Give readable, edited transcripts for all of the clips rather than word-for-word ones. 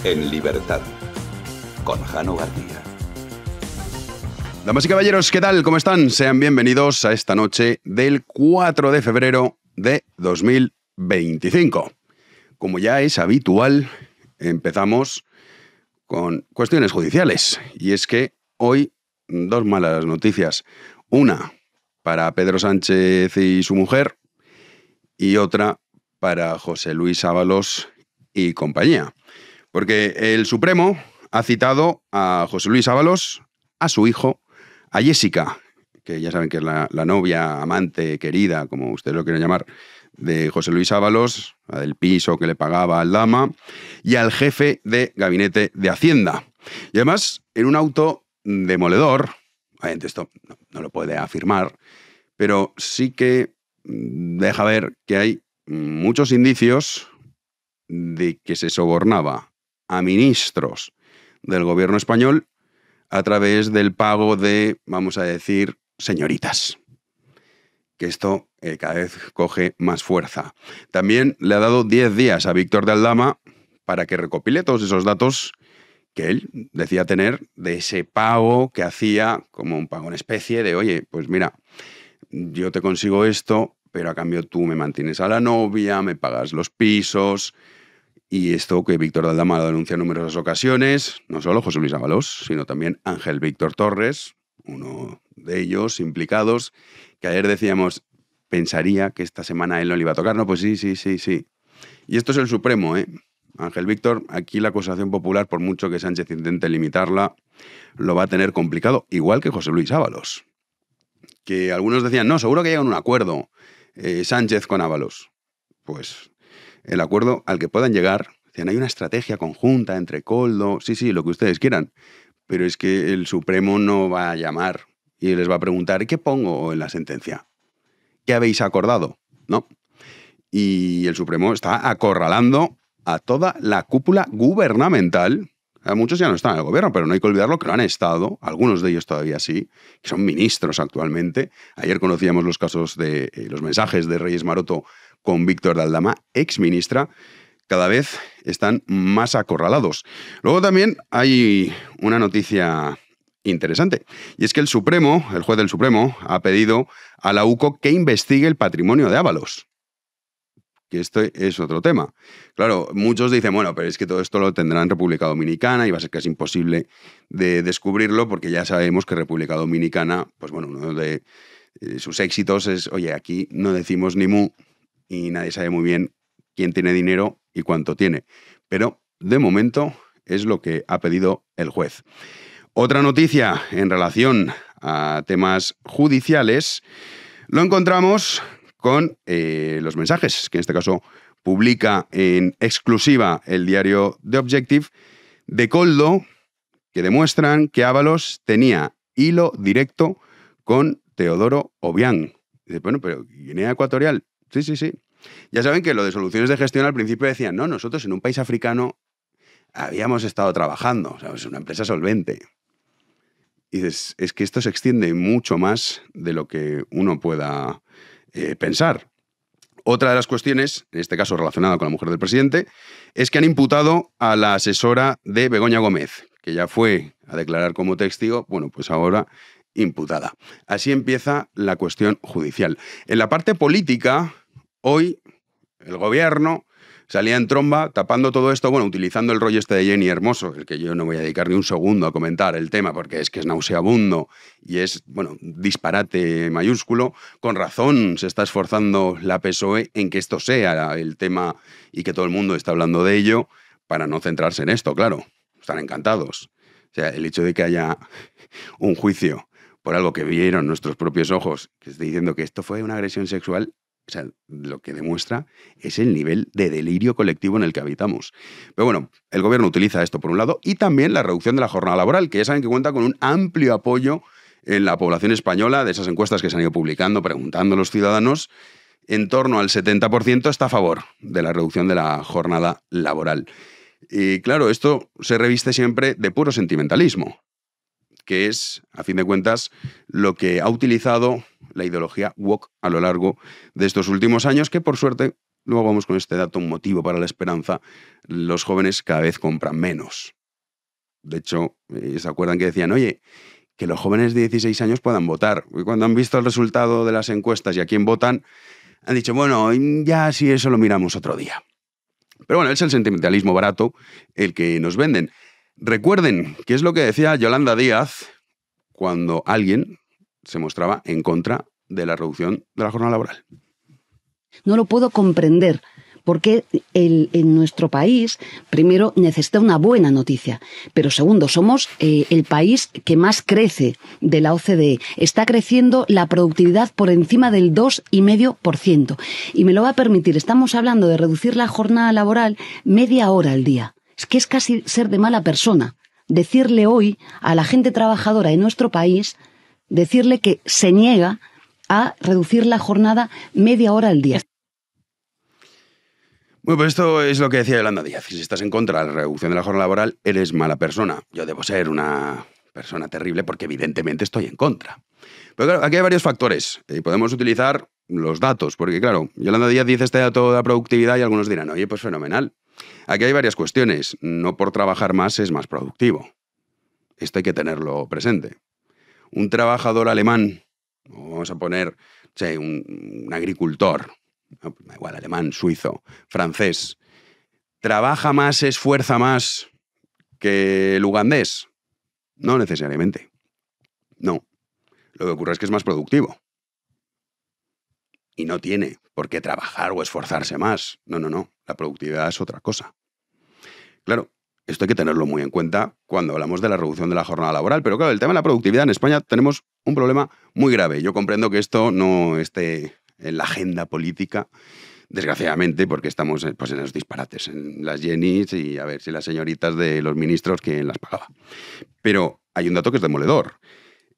En libertad, con Jano García. Damas y caballeros, ¿qué tal? ¿Cómo están? Sean bienvenidos a esta noche del 4 de febrero de 2025. Como ya es habitual, empezamos con cuestiones judiciales. Y es que hoy, dos malas noticias. Una para Pedro Sánchez y su mujer, y otra para José Luis Ábalos y compañía. Porque el Supremo ha citado a José Luis Ábalos, a su hijo, a Jessica, que ya saben que es la novia, amante, querida, como ustedes lo quieren llamar, de José Luis Ábalos, la del piso que le pagaba al Dama, y al jefe de gabinete de Hacienda. Y además, en un auto demoledor, obviamente esto no lo puede afirmar, pero sí que deja ver que hay muchos indicios de que se sobornaba a ministros del gobierno español a través del pago de, vamos a decir, señoritas. Que esto cada vez coge más fuerza. También le ha dado 10 días a Víctor de Aldama para que recopile todos esos datos que él decía tener de ese pago que hacía como un pago en especie de, oye, pues mira, yo te consigo esto, pero a cambio tú me mantienes a la novia, me pagas los pisos. Y esto que Víctor de Aldama lo denuncia en numerosas ocasiones, no solo José Luis Ábalos, sino también Ángel Víctor Torres, uno de ellos implicados, que ayer decíamos, pensaría que esta semana él no le iba a tocar. No, pues sí. Y esto es el Supremo, ¿eh? Ángel Víctor, aquí la acusación popular, por mucho que Sánchez intente limitarla, lo va a tener complicado, igual que José Luis Ábalos. Que algunos decían, no, seguro que llegan a un acuerdo Sánchez con Ábalos. Pues el acuerdo al que puedan llegar, decían, hay una estrategia conjunta entre Koldo, sí, lo que ustedes quieran, pero es que el Supremo no va a llamar y les va a preguntar, ¿qué pongo en la sentencia? ¿Qué habéis acordado? ¿No? Y el Supremo está acorralando a toda la cúpula gubernamental. Muchos ya no están en el gobierno, pero no hay que olvidarlo que lo han estado, algunos de ellos todavía sí, que son ministros actualmente. Ayer conocíamos los casos de los mensajes de Reyes Maroto con Víctor de Aldama, exministra. Cada vez están más acorralados. Luego también hay una noticia interesante, y es que el juez del Supremo, ha pedido a la UCO que investigue el patrimonio de Ábalos. Que esto es otro tema. Claro, muchos dicen, bueno, pero es que todo esto lo tendrá en República Dominicana y va a ser casi imposible de descubrirlo porque ya sabemos que República Dominicana, pues bueno, uno de sus éxitos es, oye, aquí no decimos ni mu y nadie sabe muy bien quién tiene dinero y cuánto tiene. Pero, de momento, es lo que ha pedido el juez. Otra noticia en relación a temas judiciales lo encontramos con los mensajes, que en este caso publica en exclusiva el diario The Objective, de Koldo, que demuestran que Ábalos tenía hilo directo con Teodoro Obiang. Dice, bueno, pero Guinea Ecuatorial, sí. Ya saben que lo de soluciones de gestión al principio decían, no, nosotros en un país africano habíamos estado trabajando, o sea, es una empresa solvente. Y dices, es que esto se extiende mucho más de lo que uno pueda pensar. Otra de las cuestiones, en este caso relacionada con la mujer del presidente, es que han imputado a la asesora de Begoña Gómez, que ya fue a declarar como testigo, bueno, pues ahora imputada. Así empieza la cuestión judicial. En la parte política, hoy el gobierno salía en tromba tapando todo esto, bueno, utilizando el rollo este de Jenny Hermoso, el que yo no voy a dedicar ni un segundo a comentar el tema porque es que es nauseabundo y es, bueno, disparate mayúsculo. Con razón se está esforzando la PSOE en que esto sea el tema y que todo el mundo está hablando de ello para no centrarse en esto, claro. Están encantados. O sea, el hecho de que haya un juicio por algo que vieron nuestros propios ojos, que esté diciendo que esto fue una agresión sexual, o sea, lo que demuestra es el nivel de delirio colectivo en el que habitamos. Pero bueno, el gobierno utiliza esto por un lado y también la reducción de la jornada laboral, que ya saben que cuenta con un amplio apoyo en la población española, de esas encuestas que se han ido publicando, preguntando a los ciudadanos, en torno al 70% está a favor de la reducción de la jornada laboral. Y claro, esto se reviste siempre de puro sentimentalismo, que es, a fin de cuentas, lo que ha utilizado la ideología woke a lo largo de estos últimos años, que por suerte luego vamos con este dato, un motivo para la esperanza, los jóvenes cada vez compran menos. De hecho, ¿se acuerdan que decían, oye, que los jóvenes de 16 años puedan votar? Y cuando han visto el resultado de las encuestas y a quién votan, han dicho, bueno, ya si eso lo miramos otro día. Pero bueno, es el sentimentalismo barato el que nos venden. Recuerden qué es lo que decía Yolanda Díaz cuando alguien se mostraba en contra de la reducción de la jornada laboral. No lo puedo comprender, porque en nuestro país, primero, necesita una buena noticia, pero segundo, somos el país que más crece de la OCDE. Está creciendo la productividad por encima del 2,5%. Y me lo va a permitir, estamos hablando de reducir la jornada laboral media hora al día. Es que es casi ser de mala persona. Decirle hoy a la gente trabajadora en nuestro país, decirle que se niega a reducir la jornada media hora al día. Bueno, pues esto es lo que decía Yolanda Díaz. Si estás en contra de la reducción de la jornada laboral, eres mala persona. Yo debo ser una persona terrible porque evidentemente estoy en contra. Pero claro, aquí hay varios factores. Podemos utilizar los datos, porque claro, Yolanda Díaz dice este dato de la productividad y algunos dirán, oye, pues fenomenal. Aquí hay varias cuestiones. No por trabajar más es más productivo. Esto hay que tenerlo presente. Un trabajador alemán, vamos a poner, un agricultor, da igual, alemán, suizo, francés, ¿trabaja más, se esfuerza más que el ugandés? No necesariamente. No. Lo que ocurre es que es más productivo. Y no tiene por qué trabajar o esforzarse más. No. La productividad es otra cosa. Claro, esto hay que tenerlo muy en cuenta cuando hablamos de la reducción de la jornada laboral. Pero claro, el tema de la productividad en España tenemos un problema muy grave. Yo comprendo que esto no esté en la agenda política, desgraciadamente, porque estamos pues, en los disparates, en las Jennys y a ver si las señoritas de los ministros, ¿quién las pagaba? Pero hay un dato que es demoledor.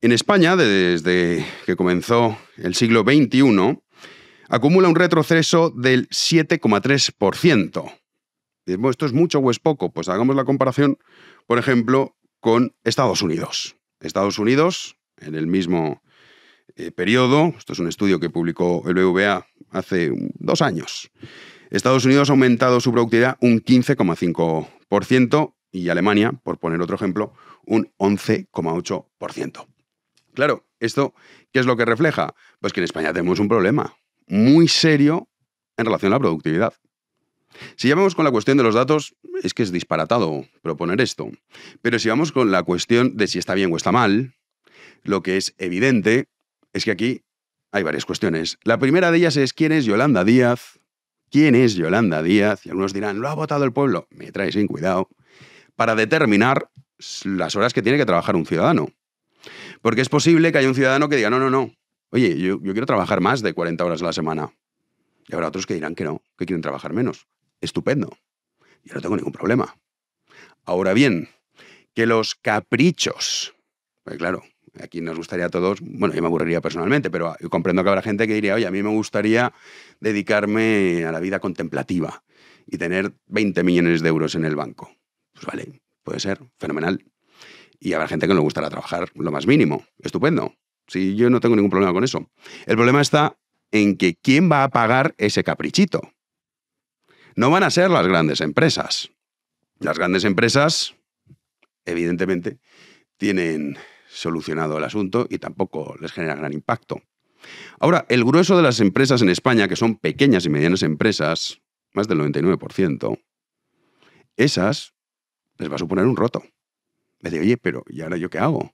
En España, desde que comenzó el siglo XXI, acumula un retroceso del 7,3%. Bueno, ¿esto es mucho o es poco? Pues hagamos la comparación, por ejemplo, con Estados Unidos. Estados Unidos, en el mismo periodo, esto es un estudio que publicó el BVA hace 2 años, Estados Unidos ha aumentado su productividad un 15,5% y Alemania, por poner otro ejemplo, un 11,8%. Claro, ¿esto qué es lo que refleja? Pues que en España tenemos un problema muy serio en relación a la productividad. Si ya vamos con la cuestión de los datos, es que es disparatado proponer esto. Pero si vamos con la cuestión de si está bien o está mal, lo que es evidente es que aquí hay varias cuestiones. La primera de ellas es ¿quién es Yolanda Díaz? ¿Quién es Yolanda Díaz? Y algunos dirán, ¿lo ha votado el pueblo? Me trae sin cuidado. Para determinar las horas que tiene que trabajar un ciudadano. Porque es posible que haya un ciudadano que diga, no. Oye, yo quiero trabajar más de 40 horas a la semana. Y habrá otros que dirán que no, que quieren trabajar menos. Estupendo. Yo no tengo ningún problema. Ahora bien, que los caprichos, pues claro, aquí nos gustaría a todos, bueno, yo me aburriría personalmente, pero yo comprendo que habrá gente que diría, oye, a mí me gustaría dedicarme a la vida contemplativa y tener 20 millones de euros en el banco. Pues vale, puede ser, fenomenal. Y habrá gente que no le gustará trabajar lo más mínimo. Estupendo. Sí, yo no tengo ningún problema con eso. El problema está en que ¿quién va a pagar ese caprichito? No van a ser las grandes empresas. Las grandes empresas, evidentemente, tienen solucionado el asunto y tampoco les genera gran impacto. Ahora, el grueso de las empresas en España, que son pequeñas y medianas empresas, más del 99%, esas les va a suponer un roto. Me dice, oye, pero ¿y ahora yo qué hago?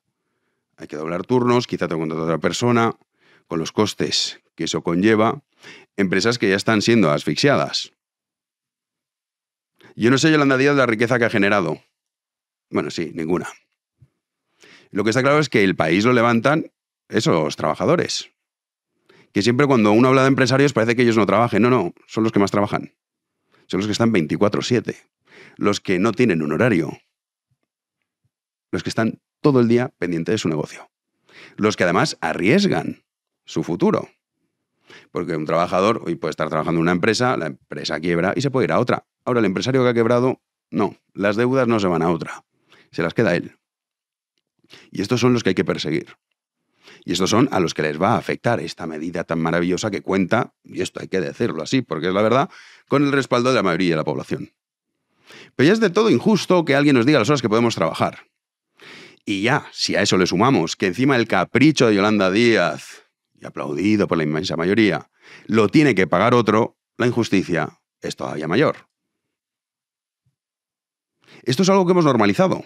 Hay que doblar turnos, quizá tengo que contratar a otra persona, con los costes que eso conlleva, empresas que ya están siendo asfixiadas. Yo no sé, Yolanda Díaz, la riqueza que ha generado. Bueno, sí, ninguna. Lo que está claro es que el país lo levantan esos trabajadores. Que siempre cuando uno habla de empresarios parece que ellos no trabajen. No, son los que más trabajan. Son los que están 24/7. Los que no tienen un horario. Los que están todo el día pendientes de su negocio. Los que además arriesgan su futuro. Porque un trabajador hoy puede estar trabajando en una empresa, la empresa quiebra y se puede ir a otra. Ahora, el empresario que ha quebrado, no. Las deudas no se van a otra. Se las queda él. Y estos son los que hay que perseguir. Y estos son a los que les va a afectar esta medida tan maravillosa que cuenta, y esto hay que decirlo así, porque es la verdad, con el respaldo de la mayoría de la población. Pero ya es del todo injusto que alguien nos diga las horas que podemos trabajar. Y ya, si a eso le sumamos que encima el capricho de Yolanda Díaz, y aplaudido por la inmensa mayoría, lo tiene que pagar otro, la injusticia es todavía mayor. Esto es algo que hemos normalizado,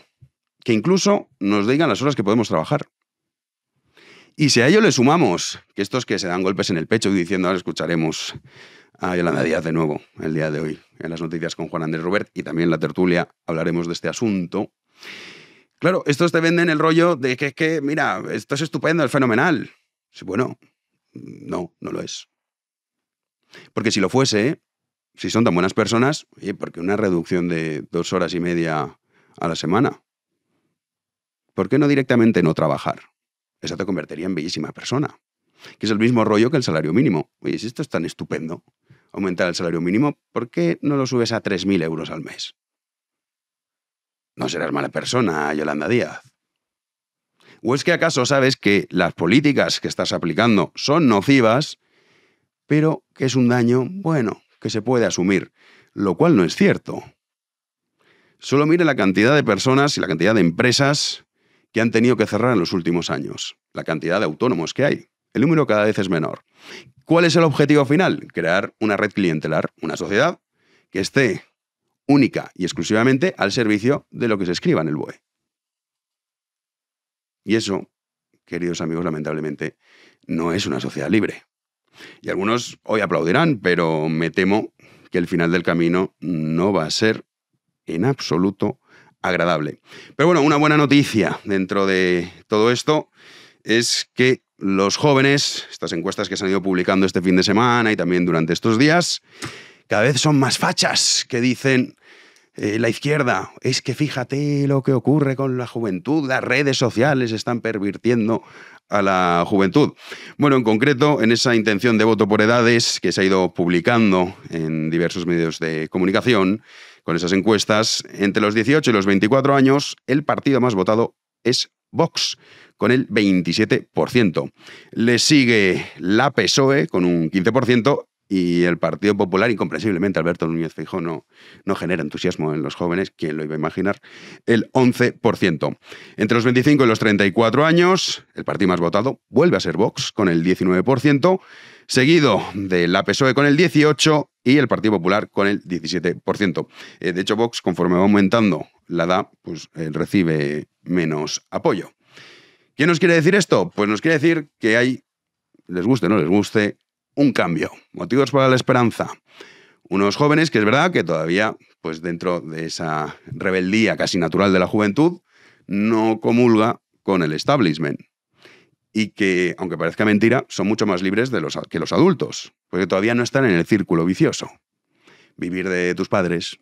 que incluso nos digan las horas que podemos trabajar. Y si a ello le sumamos que estos que se dan golpes en el pecho y diciendo ahora escucharemos a Yolanda Díaz de nuevo el día de hoy en las noticias con Juan Andrés Rubert y también en la tertulia hablaremos de este asunto. Claro, estos te venden el rollo de que mira, esto es estupendo, es fenomenal. Sí, bueno, no lo es. Porque si lo fuese, si son tan buenas personas, oye, ¿por qué una reducción de 2 horas y media a la semana? ¿Por qué no directamente no trabajar? Eso te convertiría en bellísima persona. Que es el mismo rollo que el salario mínimo. Oye, si esto es tan estupendo, aumentar el salario mínimo, ¿por qué no lo subes a 3.000 euros al mes? No serás mala persona, Yolanda Díaz. ¿O es que acaso sabes que las políticas que estás aplicando son nocivas, pero que es un daño, bueno, que se puede asumir? Lo cual no es cierto. Solo mire la cantidad de personas y la cantidad de empresas que han tenido que cerrar en los últimos años. La cantidad de autónomos que hay. El número cada vez es menor. ¿Cuál es el objetivo final? Crear una red clientelar, una sociedad que esté única y exclusivamente al servicio de lo que se escriba en el BOE. Y eso, queridos amigos, lamentablemente, no es una sociedad libre. Y algunos hoy aplaudirán, pero me temo que el final del camino no va a ser en absoluto agradable. Pero bueno, una buena noticia dentro de todo esto es que los jóvenes, estas encuestas que se han ido publicando este fin de semana y también durante estos días, cada vez son más fachas, que dicen la izquierda, es que fíjate lo que ocurre con la juventud, las redes sociales están pervirtiendo a la juventud. Bueno, en concreto, en esa intención de voto por edades que se ha ido publicando en diversos medios de comunicación, con esas encuestas, entre los 18 y los 24 años, el partido más votado es Vox, con el 27%. Le sigue la PSOE, con un 15%, y el Partido Popular, incomprensiblemente, Alberto Núñez Feijóo no genera entusiasmo en los jóvenes, ¿quién lo iba a imaginar? El 11%. Entre los 25 y los 34 años, el partido más votado vuelve a ser Vox, con el 19%, seguido de la PSOE con el 18% y el Partido Popular con el 17%. De hecho, Vox, conforme va aumentando la edad, pues recibe menos apoyo. ¿Qué nos quiere decir esto? Pues nos quiere decir que hay, les guste o no les guste, un cambio. Motivos para la esperanza. Unos jóvenes que es verdad que todavía, pues dentro de esa rebeldía casi natural de la juventud, no comulga con el establishment. Y que, aunque parezca mentira, son mucho más libres que los adultos, porque todavía no están en el círculo vicioso. Vivir de tus padres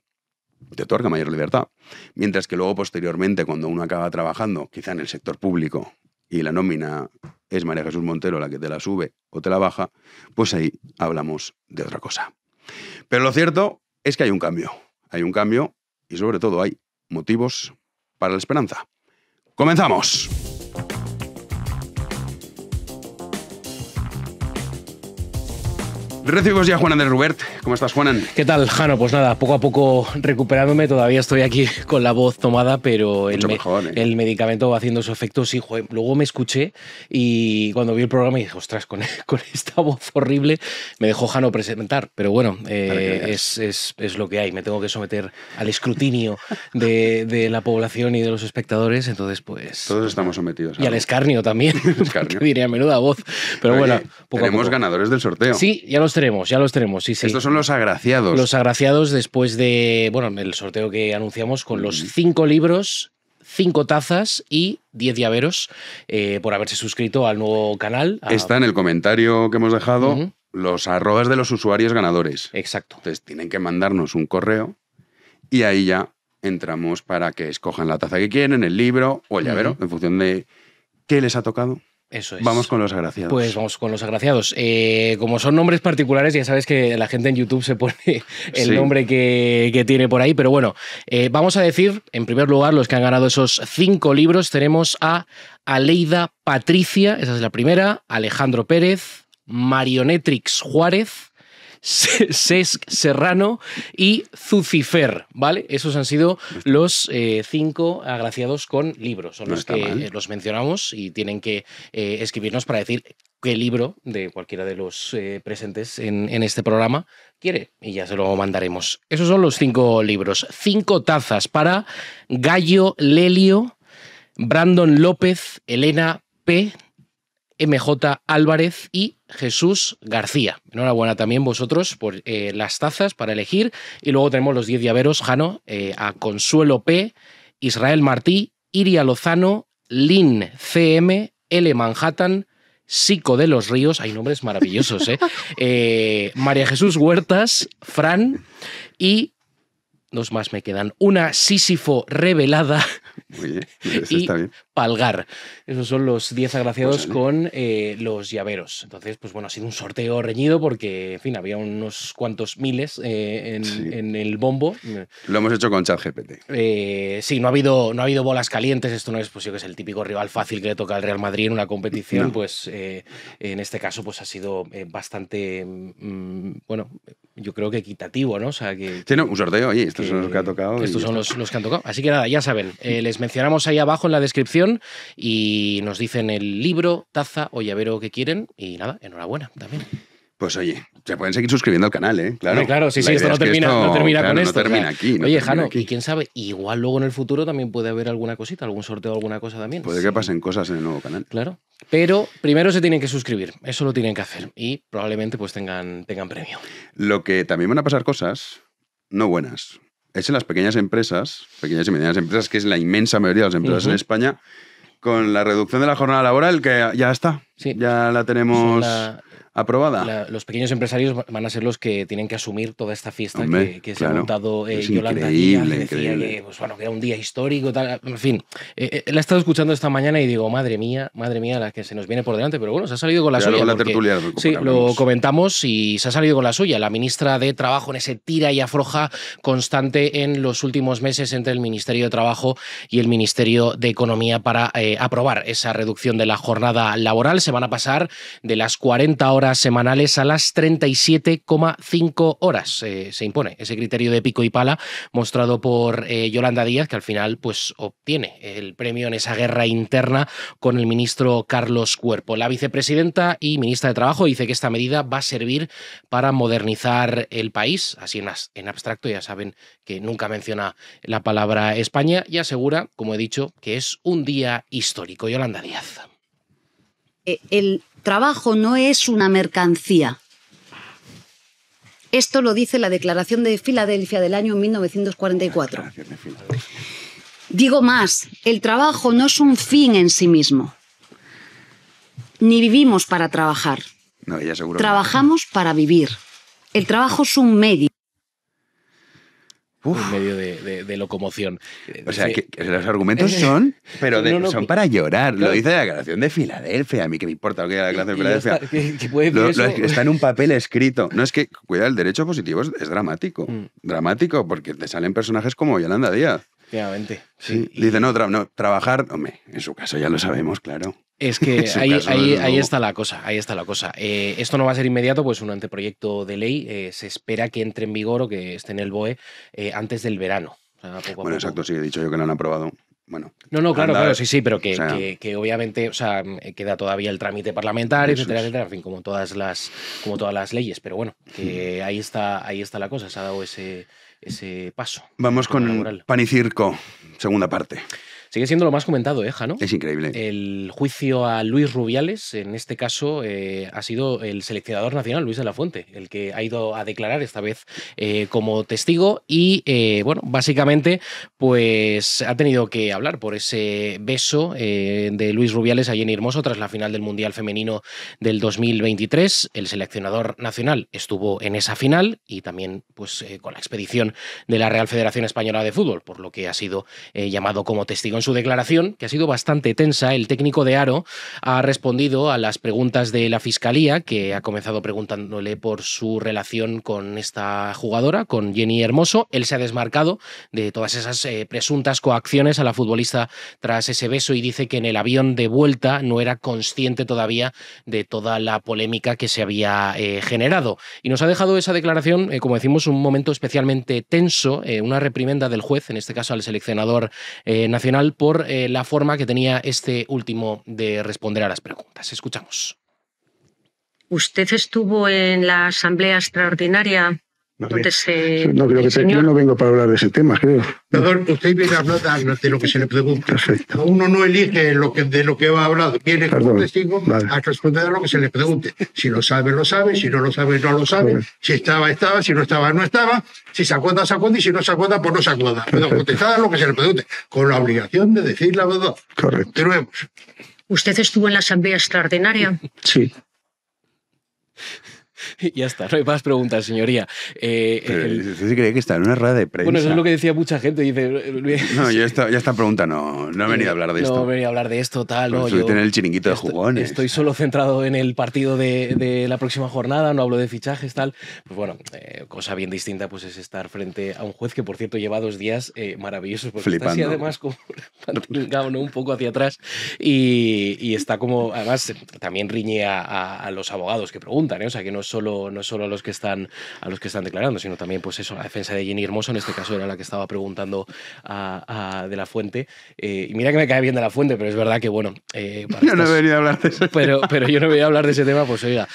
te otorga mayor libertad. Mientras que luego, posteriormente, cuando uno acaba trabajando, quizá en el sector público, y la nómina es María Jesús Montero la que te la sube o te la baja, pues ahí hablamos de otra cosa. Pero lo cierto es que hay un cambio. Hay un cambio y sobre todo hay motivos para la esperanza. ¡Comenzamos! Recibimos ya a Juan Andrés Rubert. ¿Cómo estás, Juanan? ¿Qué tal, Jano? Pues nada, poco a poco recuperándome. Todavía estoy aquí con la voz tomada, pero el medicamento va haciendo su efecto. Sí, joder, luego me escuché y cuando vi el programa dije, ostras, con esta voz horrible me dejó Jano presentar. Pero bueno, es lo que hay. Me tengo que someter al escrutinio de la población y de los espectadores. Entonces, pues... Todos estamos sometidos. Y al escarnio también. Escarnio. Diría, menuda voz. Pero bueno, tenemos ganadores del sorteo. Sí, ya los tenemos, sí. Estos son los agraciados. Los agraciados después de, el sorteo que anunciamos con los 5 libros, 5 tazas y 10 llaveros por haberse suscrito al nuevo canal. Está en el comentario que hemos dejado los arrobas de los usuarios ganadores. Exacto. Entonces tienen que mandarnos un correo y ahí ya entramos para que escojan la taza que quieren, el libro o el llavero, en función de qué les ha tocado. Eso es. Vamos con los agraciados. Pues vamos con los agraciados. Como son nombres particulares, ya sabes que la gente en YouTube se pone el nombre que tiene por ahí, pero bueno, vamos a decir, en primer lugar, los que han ganado esos 5 libros. Tenemos a Aleida Patricia, esa es la primera, Alejandro Pérez, Marionetrix Juárez, Cesc Serrano y Zucifer, ¿vale? Esos han sido los 5 agraciados con libros. Son los que los mencionamos y tienen que escribirnos para decir qué libro de cualquiera de los presentes en este programa quiere y ya se lo mandaremos. Esos son los 5 libros. 5 tazas para Gallo Lelio, Brandon López, Elena P., MJ Álvarez y Jesús García. Enhorabuena también vosotros por las tazas para elegir. Y luego tenemos los 10 llaveros, Jano, a Consuelo P., Israel Martí, Iria Lozano, Lin CM, L. Manhattan, Sico de los Ríos, hay nombres maravillosos, María Jesús Huertas, Fran y 2 más me quedan. Una Sísifo revelada. Muy bien, y está bien. Palgar. Esos son los 10 agraciados con los llaveros. Entonces, pues bueno, ha sido un sorteo reñido porque, en fin, había unos cuantos miles en el bombo. Lo hemos hecho con ChatGPT. Sí, no ha habido bolas calientes. Esto no es, pues yo que sé, el típico rival fácil que le toca al Real Madrid en una competición. No. Pues en este caso, pues ha sido bastante, bueno, yo creo que equitativo, ¿no? O sea, que... Sí, no, un sorteo, oye, estos son los que ha tocado. Estos son los que han tocado. Así que nada, ya saben, les mencionamos ahí abajo en la descripción y nos dicen el libro, taza o llavero que quieren y nada, enhorabuena también. Pues oye, se pueden seguir suscribiendo al canal, ¿eh? Claro, hombre, claro, sí, esto no termina claro, con esto. No termina aquí. Oye, Jano, y quién sabe, igual luego en el futuro también puede haber alguna cosita, algún sorteo, alguna cosa también. Puede que pasen cosas en el nuevo canal. Claro, pero primero se tienen que suscribir, eso lo tienen que hacer y probablemente pues tengan premio. Lo que también van a pasar cosas no buenas es en las pequeñas y medianas empresas, que es la inmensa mayoría de las empresas en España, con la reducción de la jornada laboral, que ya está, ya la tenemos aprobada. Los pequeños empresarios van a ser los que tienen que asumir toda esta fiesta. Hombre, que se ha montado Yolanda Díaz, que decía que, pues, bueno, que era un día histórico, tal. En fin, la he estado escuchando esta mañana y digo, madre mía, la que se nos viene por delante, pero bueno, se ha salido con la suya. La tertulia, sí, lo comentamos y se ha salido con la suya. La ministra de Trabajo en ese tira y afloja constante en los últimos meses entre el Ministerio de Trabajo y el Ministerio de Economía para aprobar esa reducción de la jornada laboral. Se van a pasar de las 40 horas semanales a las 37,5 horas. Se impone ese criterio de pico y pala mostrado por Yolanda Díaz, que al final pues obtiene el premio en esa guerra interna con el ministro Carlos Cuerpo. La vicepresidenta y ministra de Trabajo dice que esta medida va a servir para modernizar el país, así en abstracto, ya saben que nunca menciona la palabra España, y asegura, como he dicho, que es un día histórico. Yolanda Díaz. El trabajo no es una mercancía. Esto lo dice la Declaración de Filadelfia del año 1944. Digo más, el trabajo no es un fin en sí mismo. Ni vivimos para trabajar. No, ella seguro. Trabajamos para vivir. El trabajo es un medio. Un medio de locomoción. O sea, que los argumentos son, pero son para llorar. Claro. Lo dice la Declaración de Filadelfia. A mí que me importa lo que diga la Declaración de Filadelfia. ¿Qué puede decir eso? Está en un papel escrito. No, es que, cuidado, el derecho positivo es dramático. Dramático, porque te salen personajes como Yolanda Díaz. Efectivamente. Sí. Dice, no, trabajar, hombre, en su caso ya lo sabemos, claro. Es que ahí está la cosa, esto no va a ser inmediato, pues un anteproyecto de ley se espera que entre en vigor o que esté en el BOE antes del verano. O sea, poco a poco. Exacto, sí, he dicho yo que lo han aprobado. Bueno, no, claro, sí, pero que obviamente, o sea, queda todavía el trámite parlamentario, etcétera, en fin, como todas las leyes, pero bueno, que ahí está la cosa, se ha dado ese paso. Vamos con Pan y Circo, segunda parte. Sigue siendo lo más comentado, Jano. Es increíble. El juicio a Luis Rubiales, en este caso, ha sido el seleccionador nacional, Luis de la Fuente, el que ha ido a declarar esta vez como testigo y, bueno, básicamente, pues ha tenido que hablar por ese beso de Luis Rubiales a Jenny Hermoso tras la final del Mundial Femenino del 2023. El seleccionador nacional estuvo en esa final y también, pues, con la expedición de la Real Federación Española de Fútbol, por lo que ha sido llamado como testigo en su declaración, que ha sido bastante tensa, el técnico de Aro ha respondido a las preguntas de la Fiscalía, que ha comenzado preguntándole por su relación con esta jugadora, con Jenni Hermoso. Él se ha desmarcado de todas esas presuntas coacciones a la futbolista tras ese beso y dice que en el avión de vuelta no era consciente todavía de toda la polémica que se había generado. Y nos ha dejado esa declaración, como decimos, un momento especialmente tenso, una reprimenda del juez, en este caso al seleccionador nacional, por la forma que tenía este último de responder a las preguntas. Escuchamos. ¿Usted estuvo en la asamblea extraordinaria? No creo que yo no vengo para hablar de ese tema, creo. Perdón, usted viene a hablar de lo que se le pregunta. Perfecto. Uno no elige de lo que va a hablar. Viene como testigo a responder a lo que se le pregunte. Si lo sabe, lo sabe. Si no lo sabe, no lo sabe. Correcto. Si estaba, estaba. Si no estaba, no estaba. Si se acuerda, se acuerda. Y si no se acuerda, pues no se acuerda. Pero contestar a lo que se le pregunte. Con la obligación de decir la verdad. Correcto. Continuemos. ¿Usted estuvo en la asamblea extraordinaria? Sí. Ya está, no hay más preguntas, señoría. ¿Usted se cree que está en una rueda de prensa? Bueno, eso es lo que decía mucha gente. Dice, no, yo esta pregunta no he venido a hablar de esto. No he venido a hablar de esto, tal. No, yo en el chiringuito de jugones. Estoy solo centrado en el partido de la próxima jornada, no hablo de fichajes, tal. Pues bueno, cosa bien distinta pues es estar frente a un juez que, por cierto, lleva 2 días maravillosos. Porque flipando. Está así, además, como ¿no? Un poco hacia atrás. Y está como, además, también riñe a los abogados que preguntan, ¿eh? O sea, que no solo a los que están declarando, sino también, pues eso, la defensa de Jenni Hermoso, en este caso era la que estaba preguntando a De la Fuente. Y mira que me cae bien De la Fuente, pero es verdad que, bueno... yo no he venido a hablar de eso. Pero yo no voy a hablar de ese tema, pues oiga,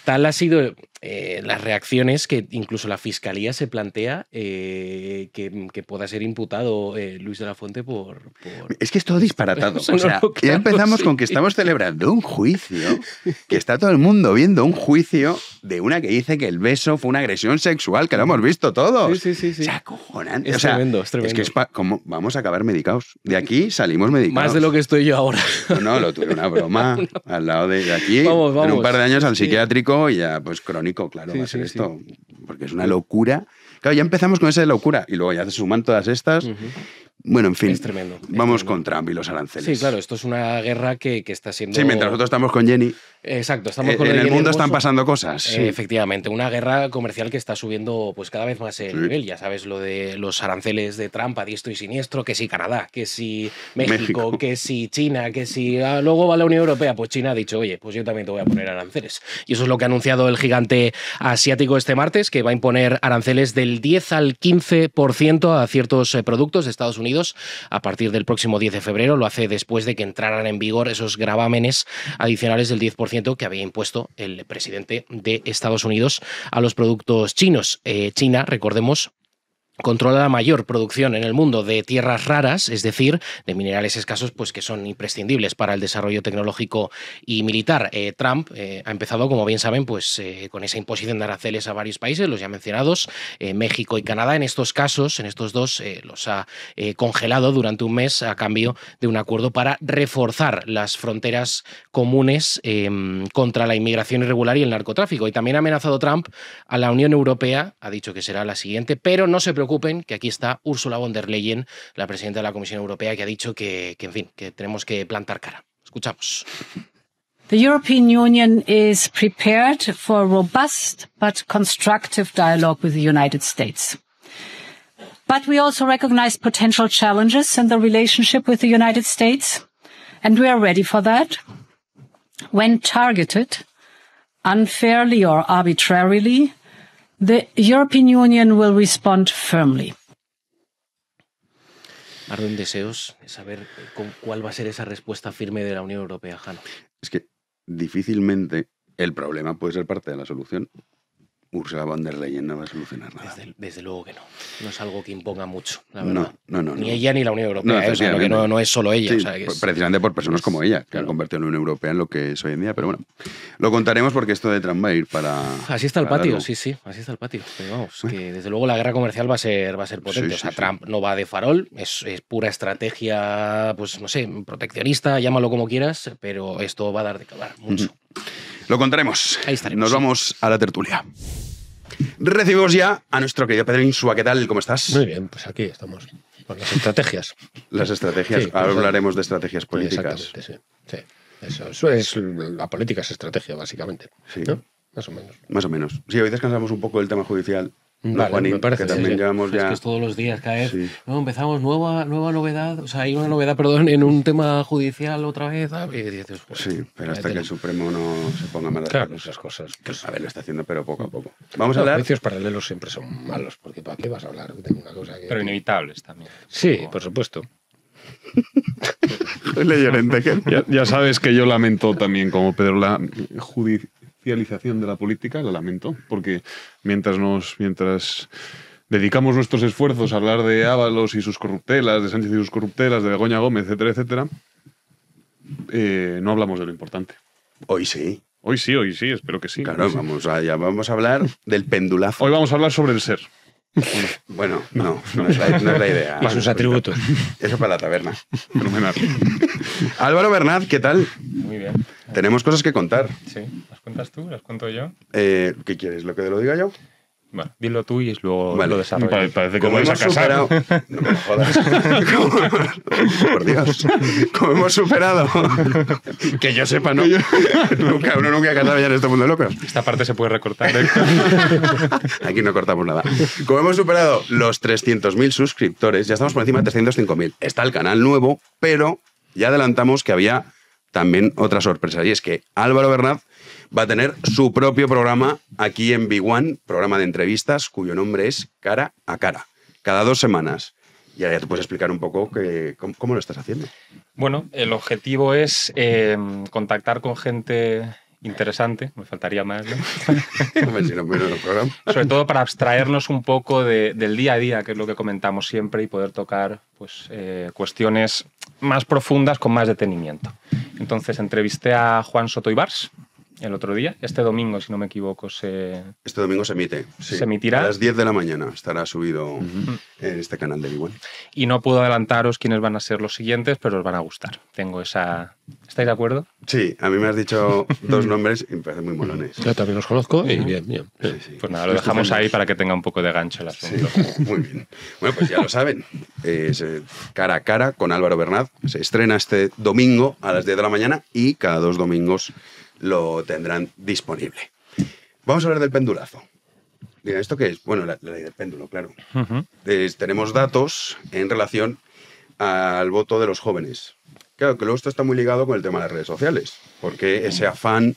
tal ha sido... las reacciones que incluso la Fiscalía se plantea que pueda ser imputado Luis de la Fuente por... Es que es todo disparatado. O sea, ya empezamos con que estamos celebrando un juicio, que está todo el mundo viendo un juicio de una que dice que el beso fue una agresión sexual, que lo hemos visto todos. Sí. O sea, acojonante. Es tremendo, es tremendo. Es que como vamos a acabar medicados. De aquí salimos medicados. Más de lo que estoy yo ahora. No, lo tuve una broma. Al lado de aquí, vamos. En un par de años al psiquiátrico y ya, pues crónico, claro, va a ser esto. Porque es una locura. Claro, ya empezamos con esa de locura y luego ya se suman todas estas. Bueno, en fin, es tremendo. Vamos con Trump y los aranceles. Sí, claro, esto es una guerra que está siendo... Sí, mientras nosotros estamos con Jenni. Exacto, estamos con en el mundo están pasando cosas. Sí. Efectivamente, una guerra comercial que está subiendo pues cada vez más el nivel. Ya sabes lo de los aranceles de Trump a diestro y siniestro, que si Canadá, que si México, que si China, que si luego va la Unión Europea. Pues China ha dicho, oye, pues yo también te voy a poner aranceles. Y eso es lo que ha anunciado el gigante asiático este martes, que va a imponer aranceles del 10 al 15% a ciertos productos de Estados Unidos a partir del próximo 10 de febrero. Lo hace después de que entraran en vigor esos gravámenes adicionales del 10% que había impuesto el presidente de Estados Unidos a los productos chinos. China, recordemos, controla la mayor producción en el mundo de tierras raras, es decir, de minerales escasos pues que son imprescindibles para el desarrollo tecnológico y militar. Trump ha empezado, como bien saben, pues con esa imposición de aranceles a varios países, los ya mencionados, México y Canadá. En estos casos, en estos dos, los ha congelado durante un mes a cambio de un acuerdo para reforzar las fronteras comunes contra la inmigración irregular y el narcotráfico. Y también ha amenazado Trump a la Unión Europea, ha dicho que será la siguiente, pero no se preocupen, que aquí está Ursula von der Leyen, la presidenta de la Comisión Europea, que ha dicho que en fin, que tenemos que plantar cara. Escuchamos. The European Union is prepared for robust but constructive dialogue with the United States. But we also recognize potential challenges in the relationship with the United States, and we are ready for that. When targeted, unfairly or arbitrarily, the European Union will respond firmly. Arden deseos de saber cuál va a ser esa respuesta firme de la Unión Europea, Jano. Es que difícilmente el problema puede ser parte de la solución. Ursula von der Leyen no va a solucionar nada. Desde luego que no. No es algo que imponga mucho, la verdad. No. Ni ella ni la Unión Europea. O sea, que no es solo ella. Sí, o sea, que es... Precisamente por personas como ella, que han convertido a la Unión Europea en lo que es hoy en día. Pero bueno, lo contaremos porque esto de Trump va a ir para... Así está el patio, sí, así está el patio. Pero vamos, que desde luego la guerra comercial va a ser potente. Sí, o sea, Trump no va de farol, es pura estrategia, pues no sé, proteccionista, llámalo como quieras, pero esto va a dar de que hablar mucho. Lo contaremos. Ahí estaremos. Nos vamos a la tertulia. Recibimos ya a nuestro querido Pedro Insua. ¿Qué tal? ¿Cómo estás? Muy bien, pues aquí estamos con las estrategias. Las estrategias. Sí, ahora hablaremos de estrategias políticas. Exactamente, sí. Eso es, la política es estrategia, básicamente. Sí. ¿No? Más o menos. Más o menos. Sí, hoy descansamos un poco del tema judicial. Vale, Juanín, me parece, que también llevamos ya... Es que es todos los días, cada vez. Sí. No, empezamos nueva novedad, o sea, hay una novedad, perdón, en un tema judicial otra vez. Y dices, sí, pero hasta que el Supremo no se ponga más claro, esas cosas. Pues, a ver, lo está haciendo, pero poco a poco. Vamos a hablar... Los juicios paralelos siempre son malos, porque ¿para qué vas a hablar de una cosa que... Pero inevitables también. Sí, por supuesto. Ya sabes que yo lamento también, como Pedro, la judicialización de la política, la lamento, porque mientras dedicamos nuestros esfuerzos a hablar de Ábalos y sus corruptelas, de Sánchez y sus corruptelas, de Begoña Gómez, etcétera, etcétera, no hablamos de lo importante. Hoy sí. Hoy sí, espero que sí. Claro, vamos a hablar del pendulazo. Hoy vamos a hablar sobre el ser. Bueno, no es la idea. Y sus atributos. Eso para la taberna. Fenomenal. Álvaro Bernat, ¿qué tal? Muy bien. Tenemos cosas que contar. Sí, ¿las cuentas tú? ¿Las cuento yo? ¿Qué quieres? ¿Lo que lo diga yo? Bueno, dilo tú y luego lo desarrollo. Parece que vais a casar. No me jodas. Por Dios. ¿Cómo hemos superado? Que yo sepa, ¿no? Uno nunca ha casado ya en este mundo de locos. Esta parte se puede recortar. Aquí no cortamos nada. Como hemos superado los 300.000 suscriptores, ya estamos por encima de 305.000. Está el canal nuevo, pero ya adelantamos que había también otra sorpresa. Y es que Álvaro Bernat va a tener su propio programa aquí en Big One, programa de entrevistas, cuyo nombre es Cara a Cara, cada 2 semanas. Y ahora ya te puedes explicar un poco cómo lo estás haciendo. Bueno, el objetivo es contactar con gente interesante, me faltaría más, ¿no? Sobre todo para abstraernos un poco del día a día, que es lo que comentamos siempre, y poder tocar pues, cuestiones más profundas con más detenimiento. Entonces entrevisté a Juan Soto Ibars el otro día. Este domingo, si no me equivoco, Este domingo se emite. Sí. Se emitirá. A las 10 de la mañana estará subido en este canal de Big One. Y no puedo adelantaros quiénes van a ser los siguientes, pero os van a gustar. Tengo esa... ¿Estáis de acuerdo? Sí, a mí me has dicho 2 nombres y me parecen muy molones. Yo también los conozco y bien. Sí. Pues nada, lo dejamos ahí para que tenga un poco de gancho el asunto. Sí, muy bien. Bueno, pues ya lo saben. Cara a Cara con Álvaro Bernat. Se estrena este domingo a las 10 de la mañana y cada 2 domingos lo tendrán disponible. Vamos a hablar del pendulazo. Mira, ¿esto qué es? Bueno, la ley del péndulo, claro. Tenemos datos en relación al voto de los jóvenes. Claro, que luego esto está muy ligado con el tema de las redes sociales, porque ese afán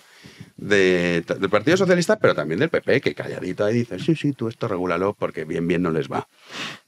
del Partido Socialista, pero también del PP, que calladita y dice, sí, tú esto regúlalo porque bien no les va.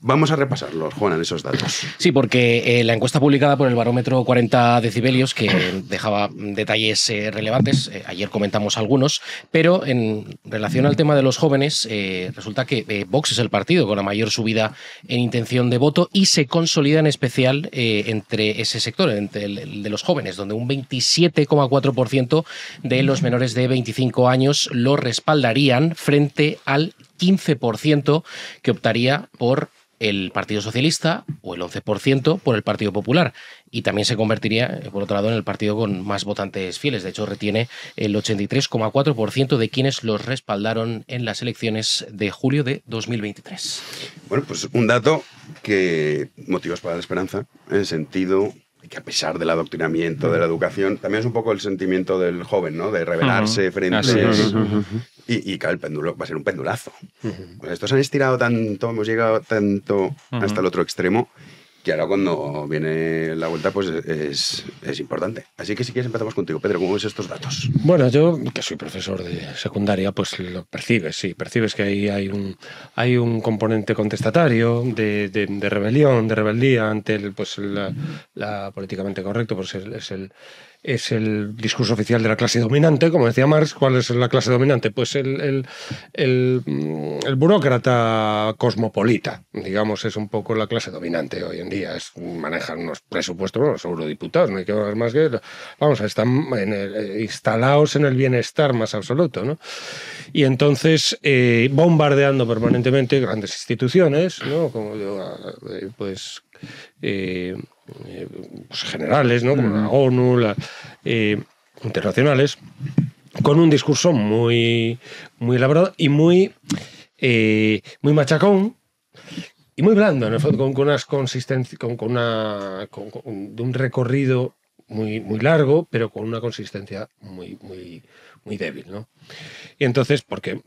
Vamos a repasarlos, Juan, esos datos. Sí, porque la encuesta publicada por el barómetro 40 decibelios, que dejaba detalles relevantes, ayer comentamos algunos, pero en relación al tema de los jóvenes, resulta que Vox es el partido con la mayor subida en intención de voto y se consolida en especial entre ese sector, entre el de los jóvenes, donde un 27,4% de los menores de 25 años lo respaldarían frente al 15% que optaría por el Partido Socialista o el 11% por el Partido Popular. Y también se convertiría, por otro lado, en el partido con más votantes fieles. De hecho, retiene el 83,4% de quienes los respaldaron en las elecciones de julio de 2023. Bueno, pues un dato que motivos para la esperanza, en el sentido que a pesar del adoctrinamiento, de la educación, también es un poco el sentimiento del joven, ¿no? De rebelarse frente a eso. Y claro, el péndulo va a ser un pendulazo. Pues estos han estirado tanto, hemos llegado tanto hasta el otro extremo, que ahora cuando viene la vuelta pues es importante. Así que si quieres empezamos contigo, Pedro, ¿cómo ves estos datos? Bueno, yo, que soy profesor de secundaria, pues lo percibes, sí. Percibes que ahí hay un componente contestatario de rebelión, de rebeldía ante la políticamente correcto, pues es el discurso oficial de la clase dominante, como decía Marx. ¿Cuál es la clase dominante? Pues el burócrata cosmopolita, digamos, es un poco la clase dominante hoy en día. Manejan unos presupuestos, los eurodiputados, no hay que hablar más que... Vamos, están instalados en el bienestar más absoluto, ¿no? Y entonces, bombardeando permanentemente grandes instituciones, ¿no? Como pues generales, ¿no? Como la ONU, internacionales, con un discurso muy, muy elaborado y muy muy machacón y muy blando, en el fondo, con unas consistencias, de un recorrido muy, muy largo, pero con una consistencia muy, muy, muy débil, ¿no? Y entonces, porque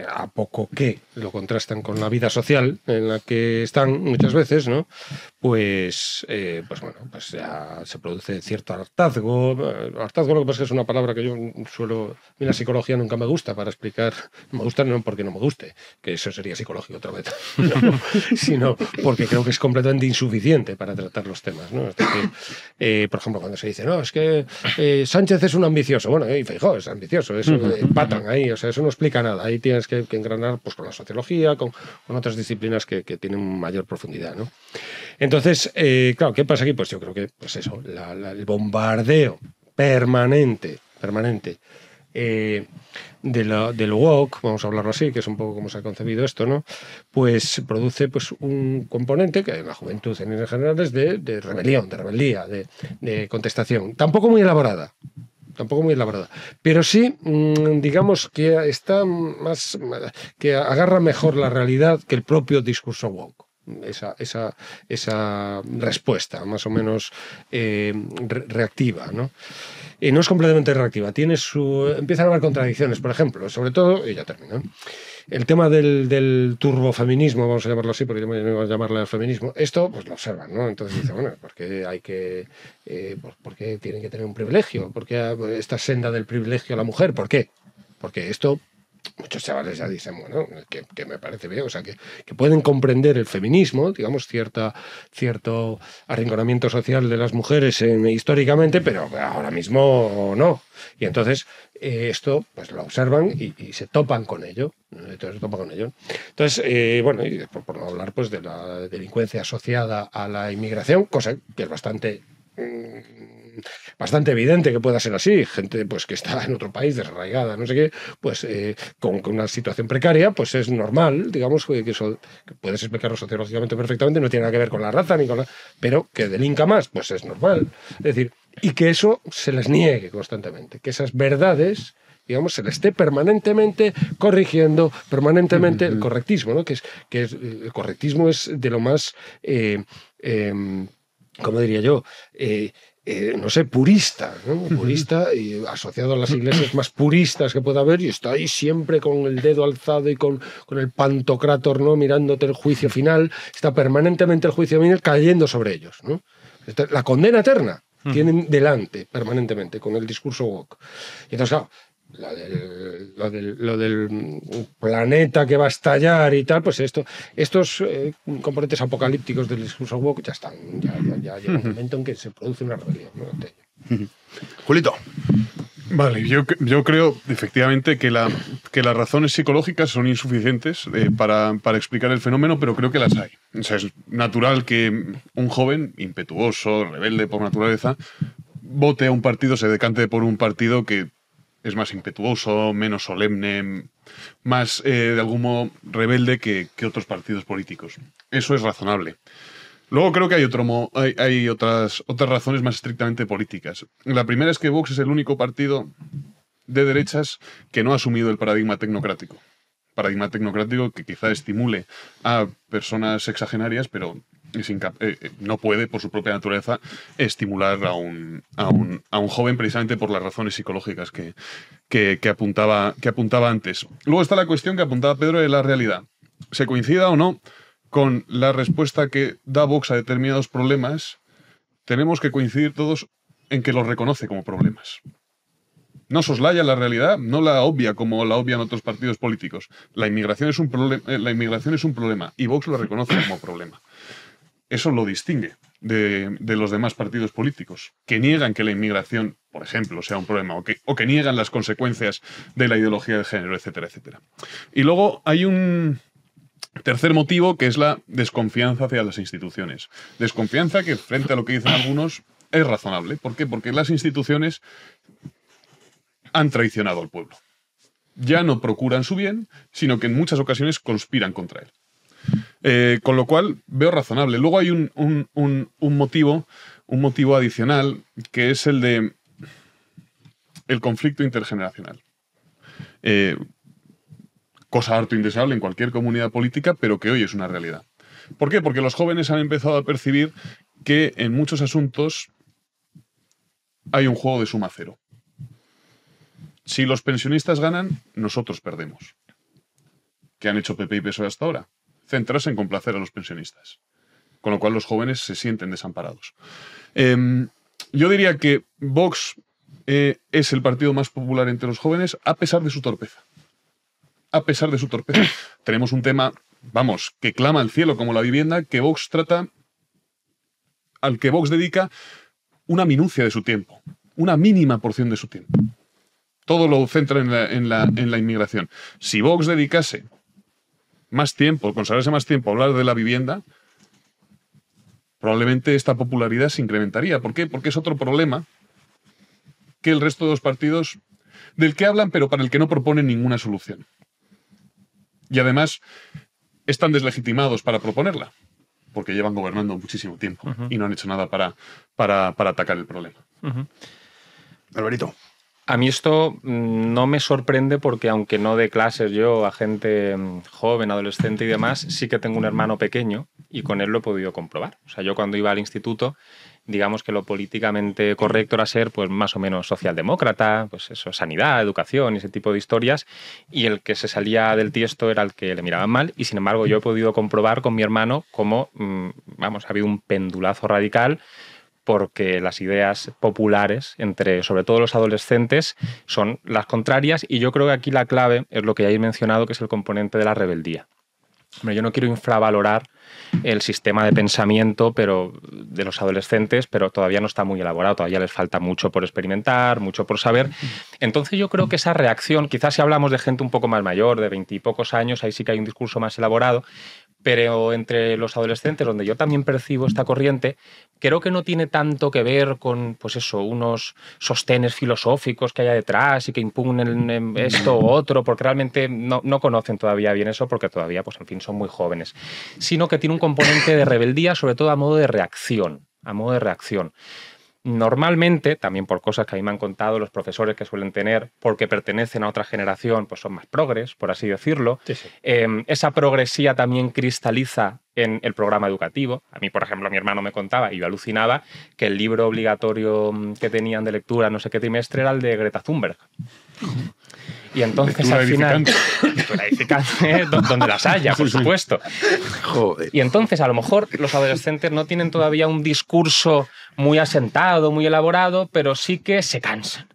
a poco que lo contrastan con la vida social en la que están muchas veces, ¿no? Pues bueno, pues ya se produce cierto hartazgo. Hartazgo, lo que pasa es que es una palabra que yo suelo... A mí la psicología nunca me gusta para explicar... No me gusta no porque no me guste, que eso sería psicológico otra vez, no, sino porque creo que es completamente insuficiente para tratar los temas, ¿no? Es decir, por ejemplo, cuando se dice, no, es que Sánchez es un ambicioso. Bueno, Feijóo es ambicioso, eso empatan ahí, o sea, eso no explica nada. Ahí tienes que engranar pues, con la sociología, con otras disciplinas que tienen mayor profundidad, ¿no? Entonces, claro, ¿qué pasa aquí? Pues yo creo que, pues eso, el bombardeo permanente del woke, vamos a hablarlo así, que es un poco como se ha concebido esto, ¿no? Pues produce pues, un componente que en la juventud en líneas generales de rebelión, de rebeldía, de contestación. Tampoco muy elaborada, pero sí, digamos que está más, que agarra mejor la realidad que el propio discurso woke. Esa respuesta más o menos reactiva, ¿no? Y no es completamente reactiva, empiezan a haber contradicciones, por ejemplo, sobre todo, y ya termino, el tema del turbofeminismo, vamos a llamarlo así, porque yo me iba a llamarle al feminismo, esto pues lo observan, ¿no? Entonces dicen, bueno, ¿por qué tienen que tener un privilegio? ¿Por qué esta senda del privilegio a la mujer? ¿Por qué? Porque esto... Muchos chavales ya dicen, bueno, que me parece bien, o sea, que pueden comprender el feminismo, digamos, cierto arrinconamiento social de las mujeres históricamente, pero ahora mismo no. Y entonces esto pues lo observan y se topan con ello. Entonces, bueno, y por no hablar pues de la delincuencia asociada a la inmigración, cosa que es bastante evidente que pueda ser así, gente pues que está en otro país desarraigada, no sé qué, pues con una situación precaria, pues es normal, digamos, que eso que puedes explicarlo sociológicamente perfectamente, no tiene nada que ver con la raza ni con pero que delinca más, pues es normal. Es decir, y que eso se les niegue constantemente, que esas verdades, digamos, se le esté permanentemente corrigiendo, permanentemente el correctismo, ¿no? Que el correctismo es de lo más, ¿cómo diría yo? No sé, purista, ¿no? Purista y asociado a las iglesias más puristas que pueda haber, y está ahí siempre con el dedo alzado y con el pantocrátor, ¿no? Mirándote el juicio final, está permanentemente el juicio final cayendo sobre ellos, ¿no? La condena eterna tienen delante permanentemente con el discurso woke. Y entonces, claro, lo del planeta que va a estallar y tal, pues estos componentes apocalípticos del discurso woke ya están, ya llega un momento en que se produce una rebelión, ¿no? Julito. Vale, yo creo efectivamente que las razones psicológicas son insuficientes para explicar el fenómeno, pero creo que las hay. O sea, es natural que un joven impetuoso, rebelde por naturaleza, vote a un partido, se decante por un partido que es más impetuoso, menos solemne, más, de algún modo, rebelde que otros partidos políticos. Eso es razonable. Luego creo que hay otras razones más estrictamente políticas. La primera es que Vox es el único partido de derechas que no ha asumido el paradigma tecnocrático. Paradigma tecnocrático que quizá estimule a personas sexagenarias, pero no puede, por su propia naturaleza, estimular a un joven precisamente por las razones psicológicas que apuntaba antes. Luego está la cuestión que apuntaba Pedro de la realidad. ¿Se coincida o no con la respuesta que da Vox a determinados problemas? Tenemos que coincidir todos en que los reconoce como problemas. No soslaya la realidad, no la obvia como la obvian otros partidos políticos. La inmigración es un problema y Vox lo reconoce como problema. Eso lo distingue de los demás partidos políticos, que niegan que la inmigración, por ejemplo, sea un problema, o que niegan las consecuencias de la ideología de género, etcétera, etcétera. Y luego hay un tercer motivo, que es la desconfianza hacia las instituciones. Desconfianza que, frente a lo que dicen algunos, es razonable. ¿Por qué? Porque las instituciones han traicionado al pueblo. Ya no procuran su bien, sino que en muchas ocasiones conspiran contra él. Con lo cual veo razonable. Luego hay un motivo adicional, que es el de el conflicto intergeneracional. cosa harto indeseable en cualquier comunidad política, pero que hoy es una realidad. ¿Por qué? Porque los jóvenes han empezado a percibir que en muchos asuntos hay un juego de suma cero. Si los pensionistas ganan, nosotros perdemos. ¿Qué han hecho PP y PSOE hasta ahora? Centrarse en complacer a los pensionistas. Con lo cual los jóvenes se sienten desamparados. Yo diría que Vox es el partido más popular entre los jóvenes a pesar de su torpeza. A pesar de su torpeza. Tenemos un tema, vamos, que clama al cielo como la vivienda, que Vox trata, al que Vox dedica una minucia de su tiempo, una mínima porción de su tiempo. Todo lo centra en la inmigración. Si Vox dedicase más tiempo, consagrase más tiempo a hablar de la vivienda, probablemente esta popularidad se incrementaría. ¿Por qué? Porque es otro problema que el resto de los partidos del que hablan, pero para el que no proponen ninguna solución. Y además están deslegitimados para proponerla, porque llevan gobernando muchísimo tiempo y no han hecho nada para atacar el problema. Alvarito. A mí esto no me sorprende porque aunque no dé clases yo a gente joven, adolescente y demás, sí que tengo un hermano pequeño y con él lo he podido comprobar. O sea, yo cuando iba al instituto, digamos que lo políticamente correcto era ser pues más o menos socialdemócrata, pues eso, sanidad, educación y ese tipo de historias, y el que se salía del tiesto era el que le miraban mal, y sin embargo yo he podido comprobar con mi hermano cómo, vamos, ha habido un pendulazo radical porque las ideas populares, entre sobre todo los adolescentes, son las contrarias, y yo creo que aquí la clave es lo que ya he mencionado, que es el componente de la rebeldía. Hombre, yo no quiero infravalorar el sistema de pensamiento de los adolescentes, pero todavía no está muy elaborado, todavía les falta mucho por experimentar, mucho por saber. Entonces yo creo que esa reacción, quizás si hablamos de gente un poco más mayor, de 20 y pocos años, ahí sí que hay un discurso más elaborado, pero entre los adolescentes, donde yo también percibo esta corriente, creo que no tiene tanto que ver con, pues eso, unos sostenes filosóficos que haya detrás y que impugnen esto u otro, porque realmente no conocen todavía bien eso, porque todavía, pues en fin, son muy jóvenes, sino que tiene un componente de rebeldía, sobre todo a modo de reacción, Normalmente, también por cosas que a mí me han contado los profesores que suelen tener, porque pertenecen a otra generación, pues son más progres, por así decirlo. Sí, sí. Esa progresía también cristaliza en el programa educativo. A mí, por ejemplo, mi hermano me contaba, y yo alucinaba, que el libro obligatorio que tenían de lectura no sé qué trimestre era el de Greta Thunberg. Y entonces lectura al final... Lectura edificante, donde las haya, por supuesto. Joder. Y entonces a lo mejor los adolescentes no tienen todavía un discurso muy asentado, muy elaborado, pero sí que se cansan.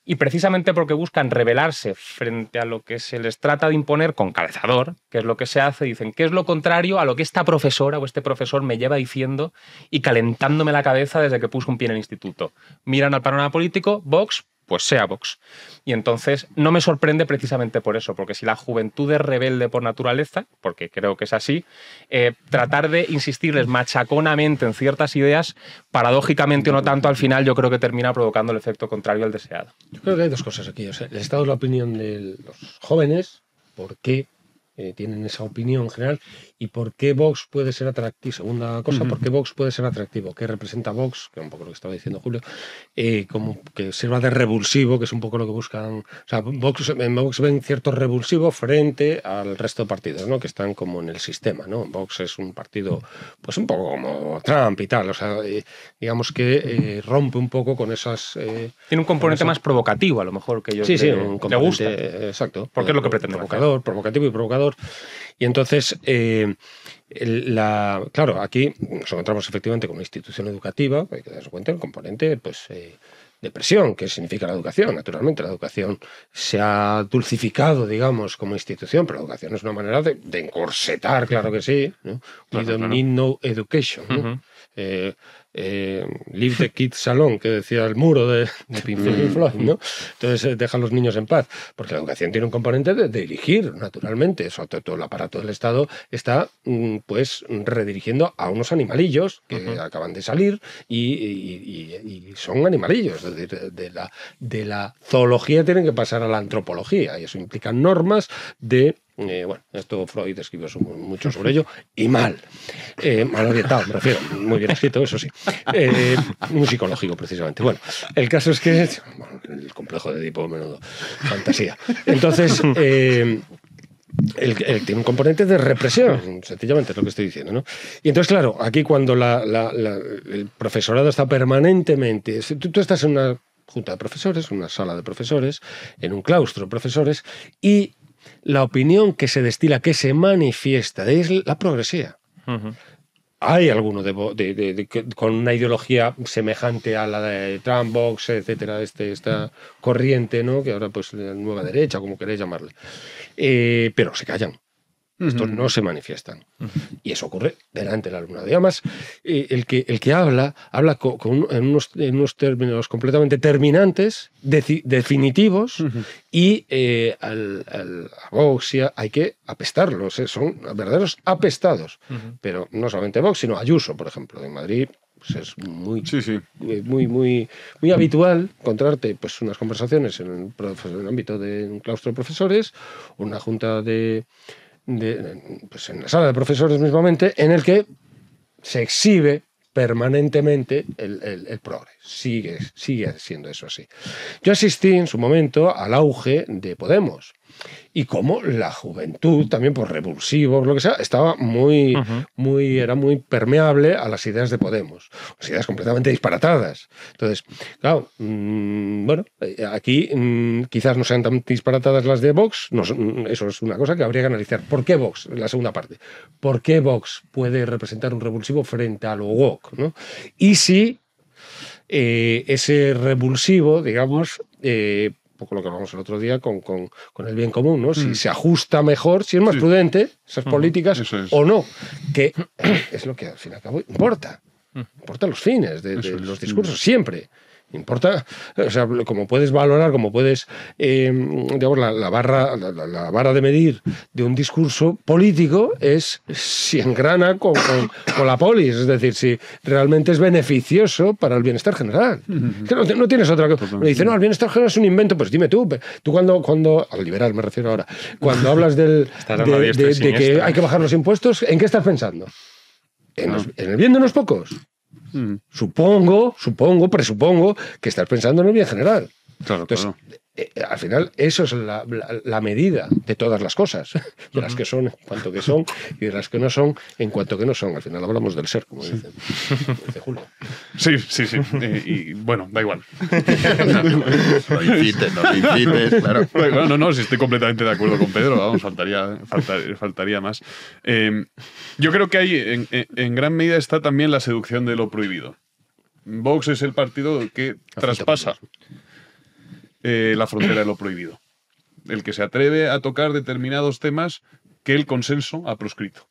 Y precisamente porque buscan rebelarse frente a lo que se les trata de imponer con calzador, que es lo que se hace, dicen que es lo contrario a lo que esta profesora o este profesor me lleva diciendo y calentándome la cabeza desde que puse un pie en el instituto. Miran al panorama político, Vox, pues sea Vox. Y entonces no me sorprende precisamente por eso, porque si la juventud es rebelde por naturaleza, porque creo que es así, tratar de insistirles machaconamente en ciertas ideas, paradójicamente o no tanto, al final yo creo que termina provocando el efecto contrario al deseado. Yo creo que hay dos cosas aquí. O sea, el estado de la opinión de los jóvenes, por qué tienen esa opinión general, y por qué Vox puede ser atractivo. Segunda cosa, por qué Vox puede ser atractivo. ¿Qué representa Vox? Que es un poco lo que estaba diciendo Julio, como que sirva de revulsivo, que es un poco lo que buscan. O sea, en Vox ven cierto revulsivo frente al resto de partidos, ¿no? Que están como en el sistema, ¿no? Vox es un partido, pues un poco como Trump y tal. O sea, digamos que rompe un poco con esas. Tiene un componente más provocativo, a lo mejor, que ellos un le gusta. Exacto. Porque es lo que pretende. Provocativo y provocador. Y entonces, claro, aquí nos encontramos efectivamente con una institución educativa, hay que darse cuenta del componente pues, de presión, que significa la educación. Naturalmente, la educación se ha dulcificado, digamos, como institución, pero la educación es una manera de encorsetar, claro que sí, ¿no? We don't need no education, ¿no? Leave the kids alone, que decía el muro de Pink Floyd, ¿no? Entonces deja a los niños en paz, porque la educación tiene un componente de dirigir, naturalmente. Sobre todo el aparato del Estado está pues redirigiendo a unos animalillos que acaban de salir y son animalillos. Es decir, de la zoología tienen que pasar a la antropología, y eso implica normas de bueno, esto Freud escribió mucho sobre ello, y mal orientado, me refiero, muy bien escrito, eso sí, muy psicológico precisamente. Bueno, el caso es que el complejo de Edipo, menudo fantasía. Entonces, tiene un componente de represión, sencillamente es lo que estoy diciendo, ¿no? Y entonces, claro, aquí cuando el profesorado está permanentemente... Tú estás en una junta de profesores, una sala de profesores, en un claustro de profesores, y la opinión que se destila, que se manifiesta, es la progresía. Hay alguno con una ideología semejante a la de Trump, Vox, etcétera, esta corriente, ¿no? Que ahora pues la nueva derecha, como queréis llamarle. Pero se callan. Estos no se manifiestan. Y eso ocurre delante del alumnado. Y además, el que habla en unos términos completamente terminantes, definitivos, y a Vox hay que apestarlos. Son verdaderos apestados. Pero no solamente Vox, sino Ayuso, por ejemplo, en Madrid. Pues es muy habitual encontrarte pues, unas conversaciones en el ámbito de un claustro de profesores, una junta pues en la sala de profesores mismamente, en el que se exhibe permanentemente el progres. Sigue siendo eso así. Yo asistí en su momento al auge de Podemos y cómo la juventud, también por revulsivos, lo que sea, estaba era muy permeable a las ideas de Podemos. Las ideas completamente disparatadas. Entonces, claro, aquí quizás no sean tan disparatadas las de Vox, eso es una cosa que habría que analizar. ¿Por qué Vox? La segunda parte. ¿Por qué Vox puede representar un revulsivo frente a lo woke, ¿no? Y si ese revulsivo, digamos, un poco lo que hablamos el otro día con el bien común, ¿no? Si se ajusta mejor, si es más prudente esas políticas o no, que es lo que al fin y al cabo importa. Importan los fines de los discursos, siempre. Importa, o sea, como puedes valorar, como puedes, digamos, la vara de medir de un discurso político es si engrana con la polis, es decir, si realmente es beneficioso para el bienestar general. Es que no tienes otra cosa. Me dice, no, el bienestar general es un invento, pues dime tú cuando al liberal me refiero ahora, cuando hablas de que hay que bajar los impuestos, ¿en qué estás pensando? ¿En el bien de unos pocos? Presupongo que estás pensando en el bien general. Claro, entonces, al final, eso es la medida de todas las cosas, de las que son en cuanto que son y de las que no son en cuanto que no son. Al final hablamos del ser, como dice Julio. Sí. Y bueno, da igual. No incites, claro. Bueno, no, si estoy completamente de acuerdo con Pedro, vamos, faltaría más. Yo creo que hay, en gran medida está también la seducción de lo prohibido. Vox es el partido que traspasa la frontera de lo prohibido. El que se atreve a tocar determinados temas que el consenso ha proscrito.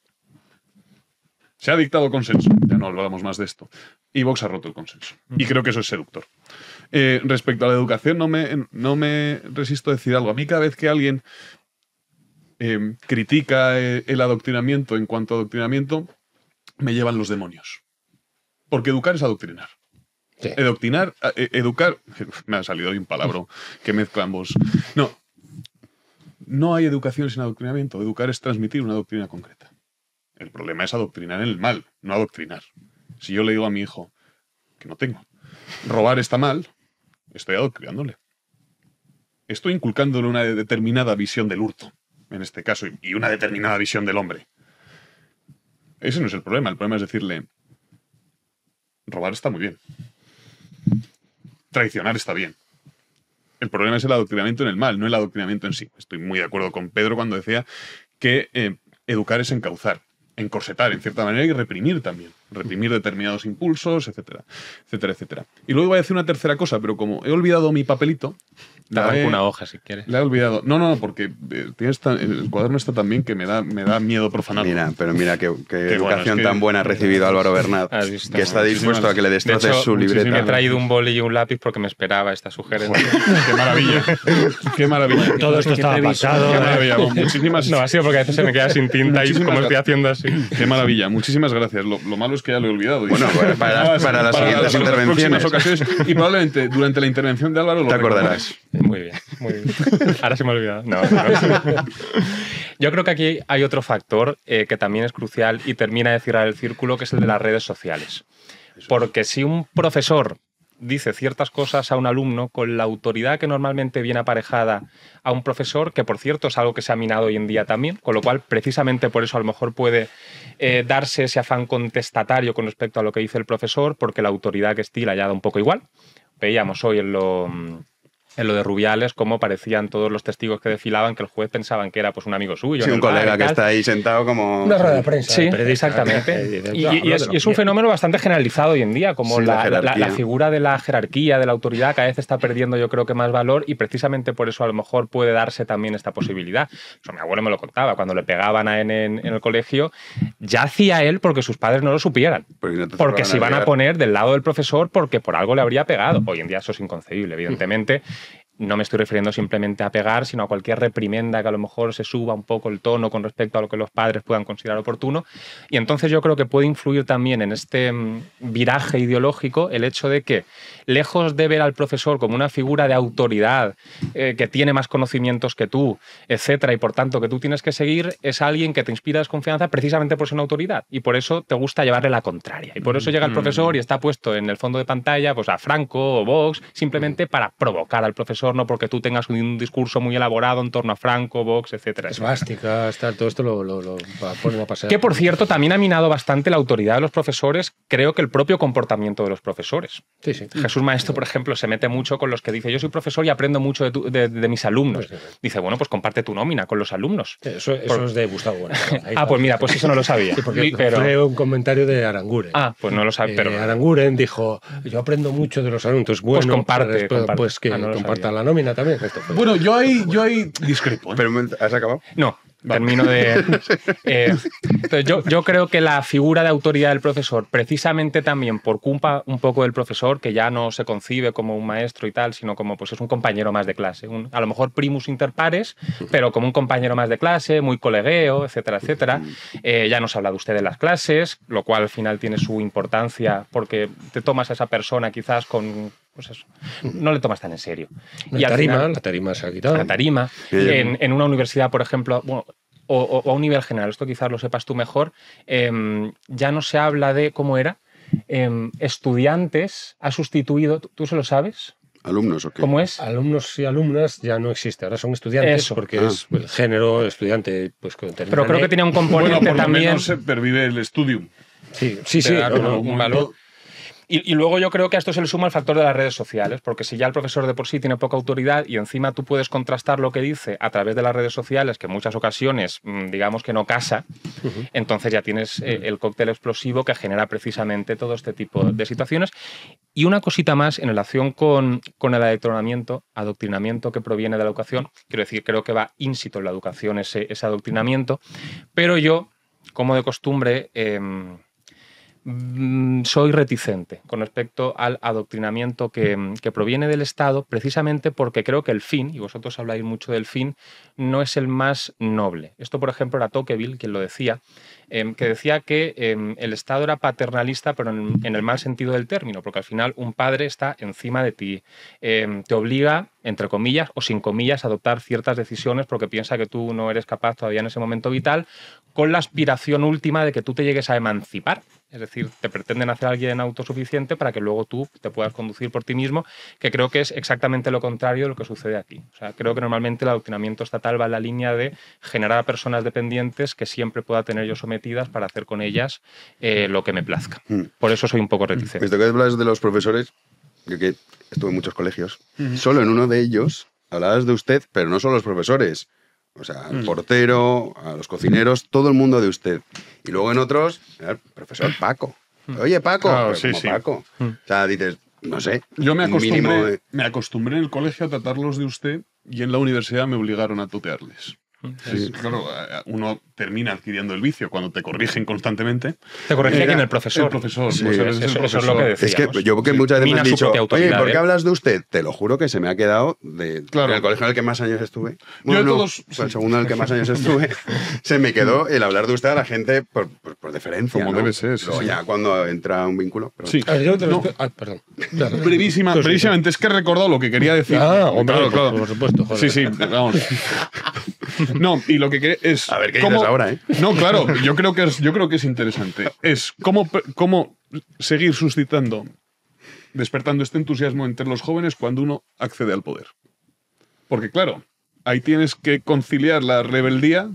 Se ha dictado consenso, ya no hablamos más de esto. Y Vox ha roto el consenso. Y creo que eso es seductor. Respecto a la educación, no me resisto a decir algo. A mí cada vez que alguien critica el adoctrinamiento en cuanto a adoctrinamiento, me llevan los demonios. Porque educar es adoctrinar. Sí. Educar, me ha salido hoy un palabra que mezcla ambos. No hay educación sin adoctrinamiento. Educar es transmitir una doctrina concreta. El problema es adoctrinar en el mal, no adoctrinar. Si yo le digo a mi hijo, que no tengo, robar está mal, estoy adoctrinándole. Estoy inculcándole una determinada visión del hurto, en este caso, y una determinada visión del hombre. Ese no es el problema es decirle, robar está muy bien. Traicionar está bien. El problema es el adoctrinamiento en el mal, no el adoctrinamiento en sí. Estoy muy de acuerdo con Pedro cuando decía que educar es encauzar, encorsetar en cierta manera y reprimir también. Reprimir determinados impulsos, etcétera, etcétera, etcétera. Y luego voy a decir una tercera cosa, pero como he olvidado mi papelito... Te arranco una hoja si quieres. La he olvidado. No, porque el cuaderno está tan bien que me da miedo profanarlo. Mira qué educación tan buena ha recibido Álvaro Bernat, que está dispuesto a que le destroces su libreta. He traído un boli y un lápiz porque me esperaba esta sugerencia. ¡Qué maravilla! ¡Qué maravilla! Todo esto estaba pasado. ¡Qué maravilla! Muchísimas... No, ha sido porque a veces se me queda sin tinta y como estoy haciendo así. ¡Qué maravilla! Muchísimas gracias. Lo malo es que ya lo he olvidado. Bueno, para las siguientes intervenciones. Ocasiones, y probablemente durante la intervención de Álvaro lo acordarás. Muy bien. Ahora se me ha olvidado. No. Yo creo que aquí hay otro factor que también es crucial y termina de cerrar el círculo, que es el de las redes sociales. Porque si un profesor dice ciertas cosas a un alumno con la autoridad que normalmente viene aparejada a un profesor, que por cierto es algo que se ha minado hoy en día también, con lo cual precisamente por eso a lo mejor puede darse ese afán contestatario con respecto a lo que dice el profesor, porque la autoridad que estila ya da un poco igual. Veíamos hoy en lo de Rubiales cómo parecían todos los testigos que desfilaban que el juez pensaban que era pues un amigo suyo. Sí, un colega que está ahí sentado como... Una rueda de prensa. Sí, exactamente. Y es un fenómeno bastante generalizado hoy en día, como sí, la figura de la jerarquía, de la autoridad, cada vez está perdiendo yo creo que más valor y precisamente por eso a lo mejor puede darse también esta posibilidad. O sea, mi abuelo me lo contaba, cuando le pegaban en el colegio, ya hacía él porque sus padres no lo supieran. Porque se iban a poner del lado del profesor porque por algo le habría pegado. Hoy en día eso es inconcebible, evidentemente. No me estoy refiriendo simplemente a pegar, sino a cualquier reprimenda que a lo mejor se suba un poco el tono con respecto a lo que los padres puedan considerar oportuno. Y entonces yo creo que puede influir también en este viraje ideológico el hecho de que, lejos de ver al profesor como una figura de autoridad que tiene más conocimientos que tú, etcétera, y por tanto que tú tienes que seguir, es alguien que te inspira desconfianza precisamente por ser una autoridad. Y por eso te gusta llevarle la contraria. Y por eso llega el profesor y está puesto en el fondo de pantalla pues a Franco o Vox, simplemente para provocar al profesor, no porque tú tengas un discurso muy elaborado en torno a Franco, Vox, etcétera. Esvástica, todo esto lo ponen a pasar. Que, por cierto, también ha minado bastante la autoridad de los profesores, creo que el propio comportamiento de los profesores. Sí, sí. Jesús Maestro, por ejemplo, se mete mucho con los que dice yo soy profesor y aprendo mucho de mis alumnos. Dice, bueno, pues comparte tu nómina con los alumnos. Eso es de Gustavo Bueno. Pues mira, pues eso no lo sabía. Sí, porque fue un comentario de Aranguren. Pues no lo sabía. Pero Aranguren dijo, yo aprendo mucho de los alumnos. Bueno, pues comparte. Pues que no comparta la nómina también. Bueno, yo ahí discrepo. Pero, ¿has acabado? No. Termino de... entonces yo creo que la figura de autoridad del profesor, precisamente también por culpa un poco del profesor, que ya no se concibe como un maestro y tal, sino como pues es un compañero más de clase. A lo mejor primus inter pares, pero como un compañero más de clase, muy colegueo, etcétera, etcétera. Ya nos ha hablado usted de las clases, lo cual al final tiene su importancia porque te tomas a esa persona quizás con... Pues eso, no le tomas tan en serio. La tarima se ha quitado. La tarima. En una universidad, por ejemplo, bueno, o a un nivel general, esto quizás lo sepas tú mejor, ya no se habla de, ¿cómo era? Estudiantes ha sustituido, ¿tú se lo sabes? ¿Alumnos o qué? ¿Cómo es? Alumnos y alumnas ya no existe, ahora son estudiantes. Eso. Porque es el género estudiante. Pues, pero creo que tenía un componente por también... Lo menos se pervive el estudium. Sí. Un valor. Y luego yo creo que a esto se le suma el factor de las redes sociales, porque si ya el profesor de por sí tiene poca autoridad y encima tú puedes contrastar lo que dice a través de las redes sociales, que en muchas ocasiones digamos que no casa, entonces ya tienes el cóctel explosivo que genera precisamente todo este tipo de situaciones. Y una cosita más en relación con el adoctrinamiento que proviene de la educación, quiero decir, creo que va ínsito en la educación ese adoctrinamiento, pero yo, como de costumbre... soy reticente con respecto al adoctrinamiento que proviene del Estado, precisamente porque creo que el fin, y vosotros habláis mucho del fin, no es el más noble. Esto, por ejemplo, era Tocqueville quien lo decía, que decía que el Estado era paternalista, pero en el mal sentido del término, porque al final un padre está encima de ti, te obliga, entre comillas o sin comillas, a adoptar ciertas decisiones porque piensa que tú no eres capaz todavía en ese momento vital, con la aspiración última de que tú te llegues a emancipar. Es decir, te pretenden hacer alguien autosuficiente para que luego tú te puedas conducir por ti mismo, que creo que es exactamente lo contrario de lo que sucede aquí. O sea, creo que normalmente el adoctrinamiento estatal va en la línea de generar a personas dependientes que siempre pueda tener yo sometidas para hacer con ellas lo que me plazca. Por eso soy un poco reticente. Esto que hablas de los profesores, yo que estuve en muchos colegios, solo en uno de ellos hablabas de usted, pero no solo los profesores. O sea, al portero, a los cocineros, todo el mundo de usted. Y luego en otros, el profesor Paco. Oye, Paco. Claro, sí. Paco. O sea, dices, no sé. Yo me acostumbré en el colegio a tratarlos de usted y en la universidad me obligaron a tutearles. Sí. Claro, uno termina adquiriendo el vicio cuando te corrigen constantemente. Te corrige quién, el profesor. El profesor. Sí, eso es lo que decíamos. Es que yo que muchas veces me han dicho, oye, ¿por qué hablas de usted? Te lo juro que se me ha quedado en el colegio en el que más años estuve. Bueno, el segundo en el que más años estuve, se me quedó el hablar de usted a la gente por deferencia. Como debe ser. Luego ya cuando entra un vínculo. Pero... Sí. Perdón. Brevísimamente, es que he recordado lo que quería decir. Claro. Por supuesto. Joder. Sí, vamos. No, y lo que quería es... A ver qué dices ahora, ¿eh? No, claro, yo creo que es interesante. Es cómo seguir suscitando despertando este entusiasmo entre los jóvenes cuando uno accede al poder. Porque claro, ahí tienes que conciliar la rebeldía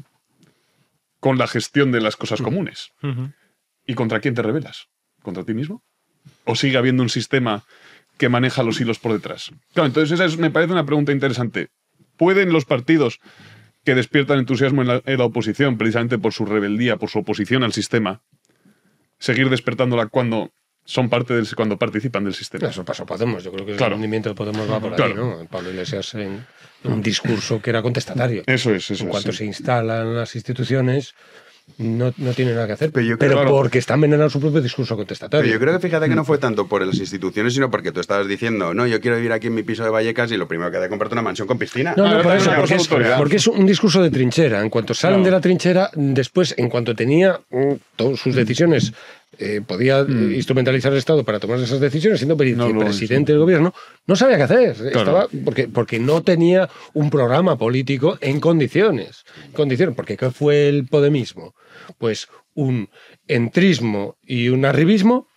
con la gestión de las cosas comunes. ¿Y contra quién te rebelas? ¿Contra ti mismo? ¿O sigue habiendo un sistema que maneja los hilos por detrás? Claro, entonces esa me parece una pregunta interesante. ¿Pueden los partidos que despiertan entusiasmo en la oposición, precisamente por su rebeldía, por su oposición al sistema, seguir despertándola cuando son cuando participan del sistema? Eso pasó Podemos. Yo creo que el hundimiento de Podemos va por ahí, ¿no? Pablo Iglesias en un discurso que era contestatario. Eso es. En cuanto se instalan las instituciones, no tiene nada que hacer, pero porque está envenenando su propio discurso contestatario. Pero yo creo que fíjate que no fue tanto por las instituciones, sino porque tú estabas diciendo, no, yo quiero vivir aquí en mi piso de Vallecas y lo primero que hay que comprarte una mansión con piscina. No, por eso, porque es un discurso de trinchera. En cuanto salen de la trinchera, después, en cuanto tenía todas sus decisiones, podía instrumentalizar el Estado para tomar esas decisiones, siendo presidente del gobierno, no sabía qué hacer. Estaba, porque no tenía un programa político en condiciones. Porque ¿qué fue el podemismo? Pues un entrismo y un arribismo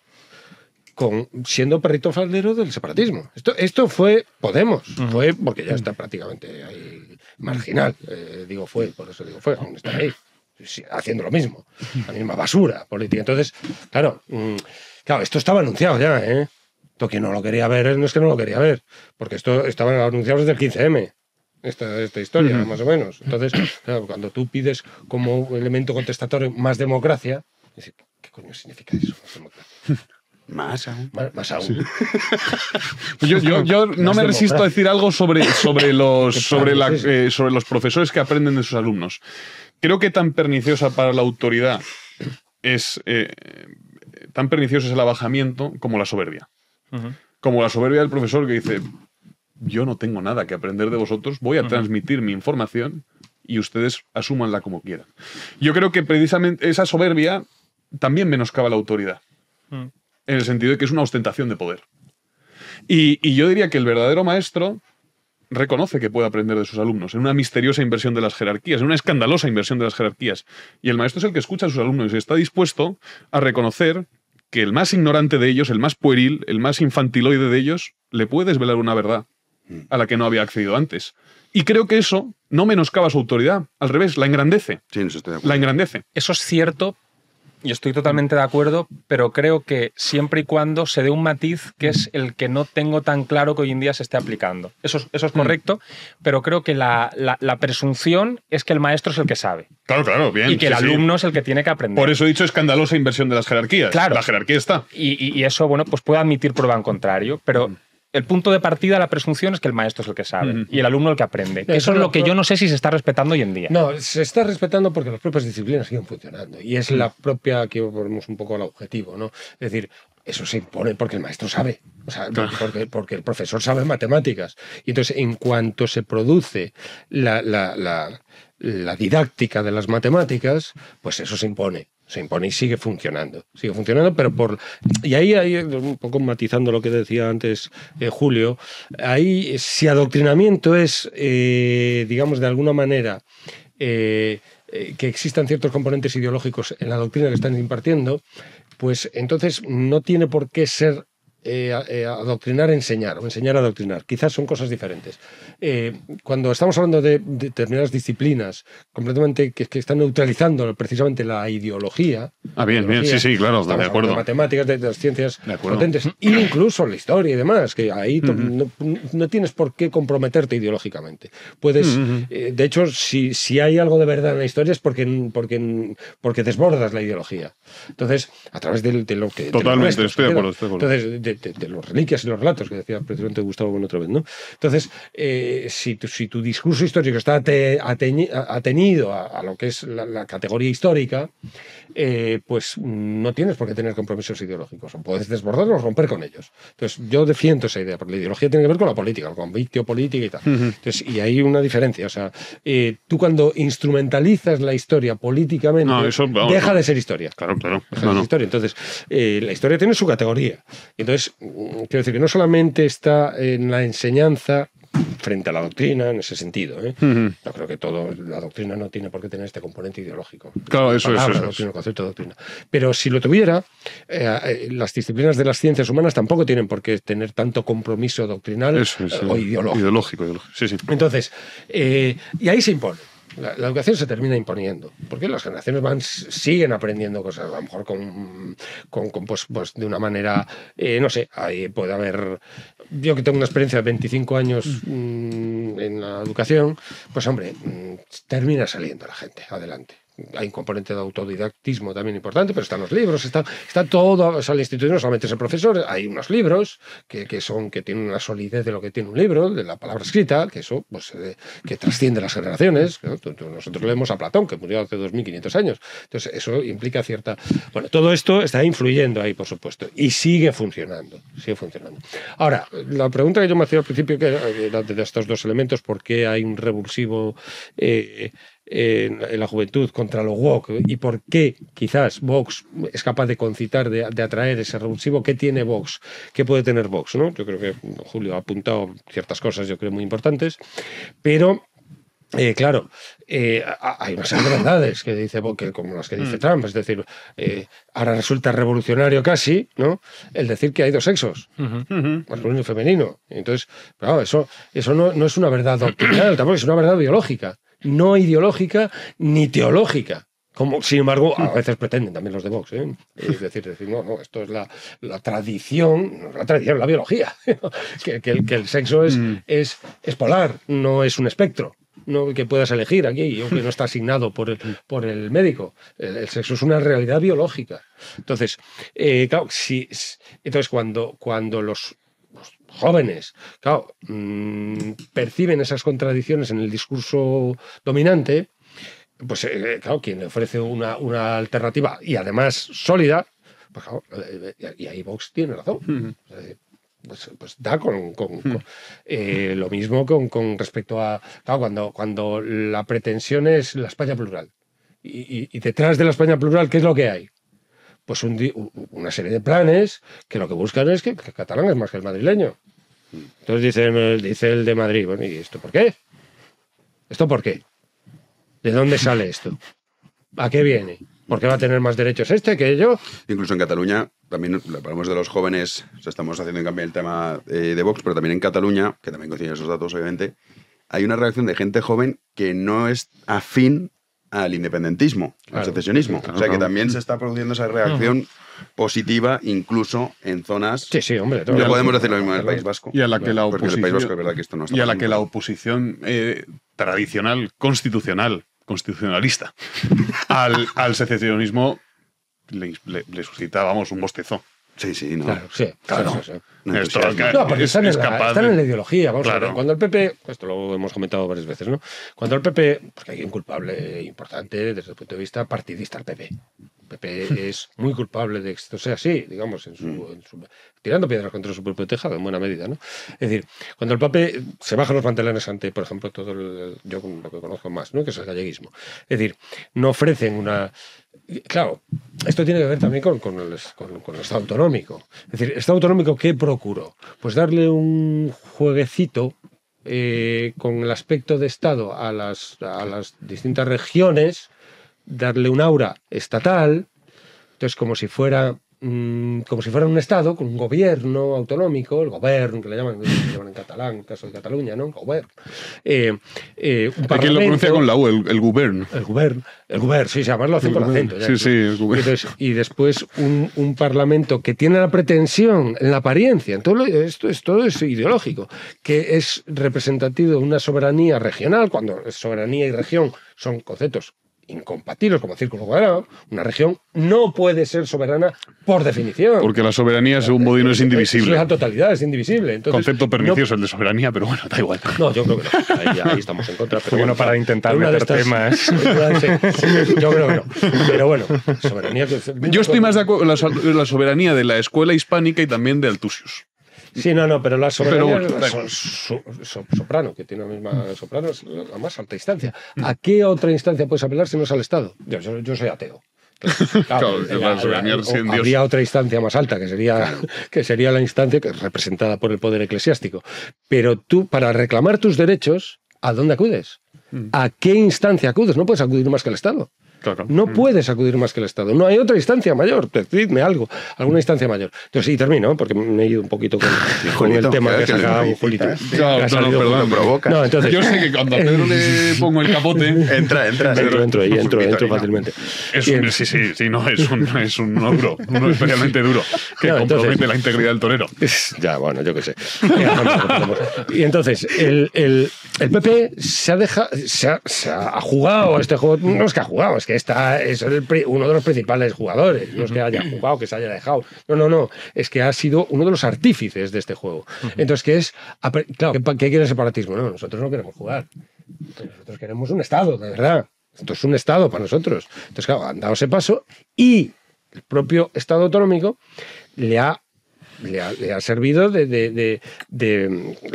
siendo perrito faldero del separatismo. Esto fue Podemos. Fue porque ya está prácticamente ahí marginal. Por eso digo fue, aún está ahí. Haciendo lo mismo, la misma basura política. Entonces, claro, esto estaba anunciado ya, ¿eh? Esto quien no lo quería ver no es que no lo quería ver, porque esto estaba anunciado desde el 15M, esta historia, más o menos. Entonces, claro, cuando tú pides como elemento contestatorio más democracia, ¿qué coño significa eso? Más aún. Más aún. Yo no me resisto a decir algo sobre los profesores que aprenden de sus alumnos. Creo que tan perniciosa para la autoridad tan pernicioso es el abajamiento como la soberbia. Como la soberbia del profesor que dice, yo no tengo nada que aprender de vosotros, voy a transmitir mi información y ustedes asúmanla como quieran. Yo creo que precisamente esa soberbia también menoscaba la autoridad. En el sentido de que es una ostentación de poder. Y yo diría que el verdadero maestro reconoce que puede aprender de sus alumnos en una misteriosa inversión de las jerarquías, en una escandalosa inversión de las jerarquías. Y el maestro es el que escucha a sus alumnos y está dispuesto a reconocer que el más ignorante de ellos, el más pueril, el más infantiloide de ellos, le puede desvelar una verdad a la que no había accedido antes. Y creo que eso no menoscaba su autoridad, al revés, la engrandece. Sí, no estoy de acuerdo. La engrandece. Eso es cierto. Y estoy totalmente de acuerdo, pero creo que siempre y cuando se dé un matiz que es el que no tengo tan claro que hoy en día se esté aplicando. Eso es correcto, pero creo que la presunción es que el maestro es el que sabe. Claro, bien. Y que el alumno es el que tiene que aprender. Por eso he dicho escandalosa inversión de las jerarquías. Claro. La jerarquía está. Y eso, pues puede admitir prueba en contrario, pero el punto de partida, la presunción es que el maestro es el que sabe y el alumno el que aprende. Eso es lo que yo no sé si se está respetando hoy en día. No, se está respetando porque las propias disciplinas siguen funcionando. Y es la propia, aquí volvemos un poco al objetivo, ¿no? Es decir, eso se impone porque el maestro sabe. O sea, porque el profesor sabe matemáticas. Y entonces, en cuanto se produce la didáctica de las matemáticas, pues eso se impone y sigue funcionando, pero y ahí un poco matizando lo que decía antes Julio, ahí si adoctrinamiento es, digamos, de alguna manera que existan ciertos componentes ideológicos en la doctrina que están impartiendo, pues entonces no tiene por qué ser adoctrinar, enseñar, o enseñar a adoctrinar. Quizás son cosas diferentes. Cuando estamos hablando de determinadas disciplinas completamente que están neutralizando precisamente la ideología. Bien, sí, claro, de acuerdo. De matemáticas, de las ciencias potentes, incluso la historia y demás, que ahí no tienes por qué comprometerte ideológicamente. Puedes, de hecho, si hay algo de verdad en la historia es porque desbordas la ideología. Entonces, a través de lo que... Totalmente, estoy de acuerdo. Entonces, de los reliquias y los relatos que decía precisamente Gustavo Bueno otra vez, ¿no? Entonces, si tu discurso histórico está atenido a lo que es la categoría histórica, pues no tienes por qué tener compromisos ideológicos. O puedes desbordarlos o romper con ellos. Entonces, yo defiendo esa idea, porque la ideología tiene que ver con la política, con convictio política y tal. Entonces, y hay una diferencia. O sea, tú cuando instrumentalizas la historia políticamente, deja de ser historia. Claro. Deja de ser historia. Entonces, la historia tiene su categoría. Entonces, quiero decir que no solamente está en la enseñanza frente a la doctrina en ese sentido. Yo creo que la doctrina no tiene por qué tener este componente ideológico. Claro, eso es. No tiene un concepto de doctrina. Pero si lo tuviera, las disciplinas de las ciencias humanas tampoco tienen por qué tener tanto compromiso doctrinal o ideológico. Sí. Entonces, y ahí se impone. La educación se termina imponiendo, porque las generaciones siguen aprendiendo cosas, a lo mejor pues de una manera, no sé, ahí puede haber... Yo que tengo una experiencia de 25 años en la educación, pues hombre, termina saliendo la gente adelante. Hay un componente de autodidactismo también importante, pero están los libros, está todo, o sea, el instituto no solamente es el profesor, hay unos libros que tienen una solidez de lo que tiene un libro, de la palabra escrita, que eso pues que trasciende las generaciones, ¿no? Nosotros leemos a Platón, que murió hace 2500 años, entonces eso implica cierta... Bueno, todo esto está influyendo ahí, por supuesto, y sigue funcionando. Ahora, la pregunta que yo me hacía al principio, que era de estos dos elementos, ¿por qué hay un revulsivo en la juventud contra lo woke y por qué quizás Vox es capaz de concitar, de atraer ese revulsivo? ¿Qué tiene Vox? ¿Qué puede tener Vox? ¿No? Yo creo que Julio ha apuntado ciertas cosas, yo creo, muy importantes, pero claro, hay una serie de verdades que dice Vox, como las que dice Trump, es decir, ahora resulta revolucionario casi, ¿no?, el decir que hay dos sexos, masculino y femenino. Entonces, claro, eso no es una verdad doctrinal, tampoco es una verdad biológica. No ideológica ni teológica, como sin embargo a veces pretenden también los de Vox, es decir, no, esto es la tradición, no es la tradición, la biología, que el sexo es polar, no es un espectro, no que puedas elegir aquí, o que no está asignado por el médico. El sexo es una realidad biológica. Entonces, claro, entonces cuando los jóvenes, claro, perciben esas contradicciones en el discurso dominante, pues claro, quien le ofrece una alternativa y además sólida, pues claro, y ahí Vox tiene razón. Pues da lo mismo con respecto a, claro, cuando la pretensión es la España plural. Y detrás de la España plural, ¿qué es lo que hay? Pues una serie de planes que lo que buscan es que el catalán es más que el madrileño. Entonces dice el de Madrid, bueno, ¿y esto por qué? ¿Esto por qué? ¿De dónde sale esto? ¿A qué viene? ¿Por qué va a tener más derechos que yo? Incluso en Cataluña, también hablamos de los jóvenes, o sea, estamos haciendo en cambio el tema de Vox, pero también en Cataluña, que también coinciden esos datos, obviamente, hay una reacción de gente joven que no es afín al independentismo, al secesionismo. O sea, que también se está produciendo esa reacción positiva, incluso en zonas... Sí, hombre. No podemos decir lo mismo en el País Vasco. Y a la que la oposición... Porque en el País Vasco es verdad que esto no está... Y a la que la oposición tradicional, constitucionalista, al secesionismo le suscita, vamos, un bostezo. Sí, ¿no? Claro. Porque están en la ideología. Vamos a ver, cuando el PP, esto lo hemos comentado varias veces, ¿no? Cuando el PP, porque hay un culpable importante desde el punto de vista partidista, el PP. El PP es muy culpable de que esto sea así, digamos, tirando piedras contra su propio tejado, en buena medida, ¿no? Es decir, cuando el PP se baja los pantalones ante, por ejemplo, todo yo lo que conozco más, ¿no?, que es el galleguismo. Es decir, no ofrecen una... Claro, esto tiene que ver también con el Estado autonómico. Es decir, ¿el Estado autonómico qué procuró? Pues darle un jueguecito con el aspecto de Estado a las distintas regiones, darle un aura estatal, entonces como si fuera un Estado con un gobierno autonómico, el gobierno, que le llaman en catalán, en el caso de Cataluña, ¿no? Gobierno. Un Aquí lo pronuncia con la U, el gobierno. El gobierno, sí, además lo hacen con acento. Ya, sí, el gobierno. Y después un parlamento que tiene la pretensión, en la apariencia, entonces todo es ideológico, que es representativo de una soberanía regional, cuando soberanía y región son conceptos incompatibles, como círculo cuadrado. Una región no puede ser soberana por definición. Porque la soberanía, según Bodino, es indivisible. Es la totalidad, es indivisible. Entonces, concepto pernicioso el de soberanía, pero bueno, da igual. No, yo creo que no. Ahí estamos en contra. Pero bueno, para intentar meter temas. Yo creo que no. Pero bueno, soberanía... Yo estoy más de acuerdo con la soberanía de la escuela hispánica y también de Altusius. Sí, pero la soberanía soprano, que tiene la misma soprano, es la más alta instancia. ¿A qué otra instancia puedes apelar si no es al Estado? Yo soy ateo. Claro, habría otra instancia más alta, que sería la instancia que es representada por el poder eclesiástico. Pero tú, para reclamar tus derechos, ¿a dónde acudes? ¿A qué instancia acudes? No puedes acudir más que al Estado. Claro. No puedes acudir más que el Estado. No hay otra instancia mayor. Decidme algo, alguna instancia mayor. Entonces, sí, termino, porque me he ido un poquito con el tema que sacaba Julito. No, entonces, yo sé que cuando a Pedro le pongo el capote... Entro fácilmente. Es un no duro, uno especialmente duro, que compromete la integridad del torero. Ya, bueno, yo qué sé. Y entonces, el PP se ha jugado este juego. No es que ha jugado, es que es uno de los principales jugadores. No es que haya jugado, que se haya dejado. No. Es que ha sido uno de los artífices de este juego. Entonces, ¿qué es? Claro, ¿qué quiere el separatismo? No, nosotros no queremos jugar. Nosotros queremos un Estado, de verdad. Esto es un Estado para nosotros. Entonces, claro, han dado ese paso y el propio Estado autonómico le ha servido le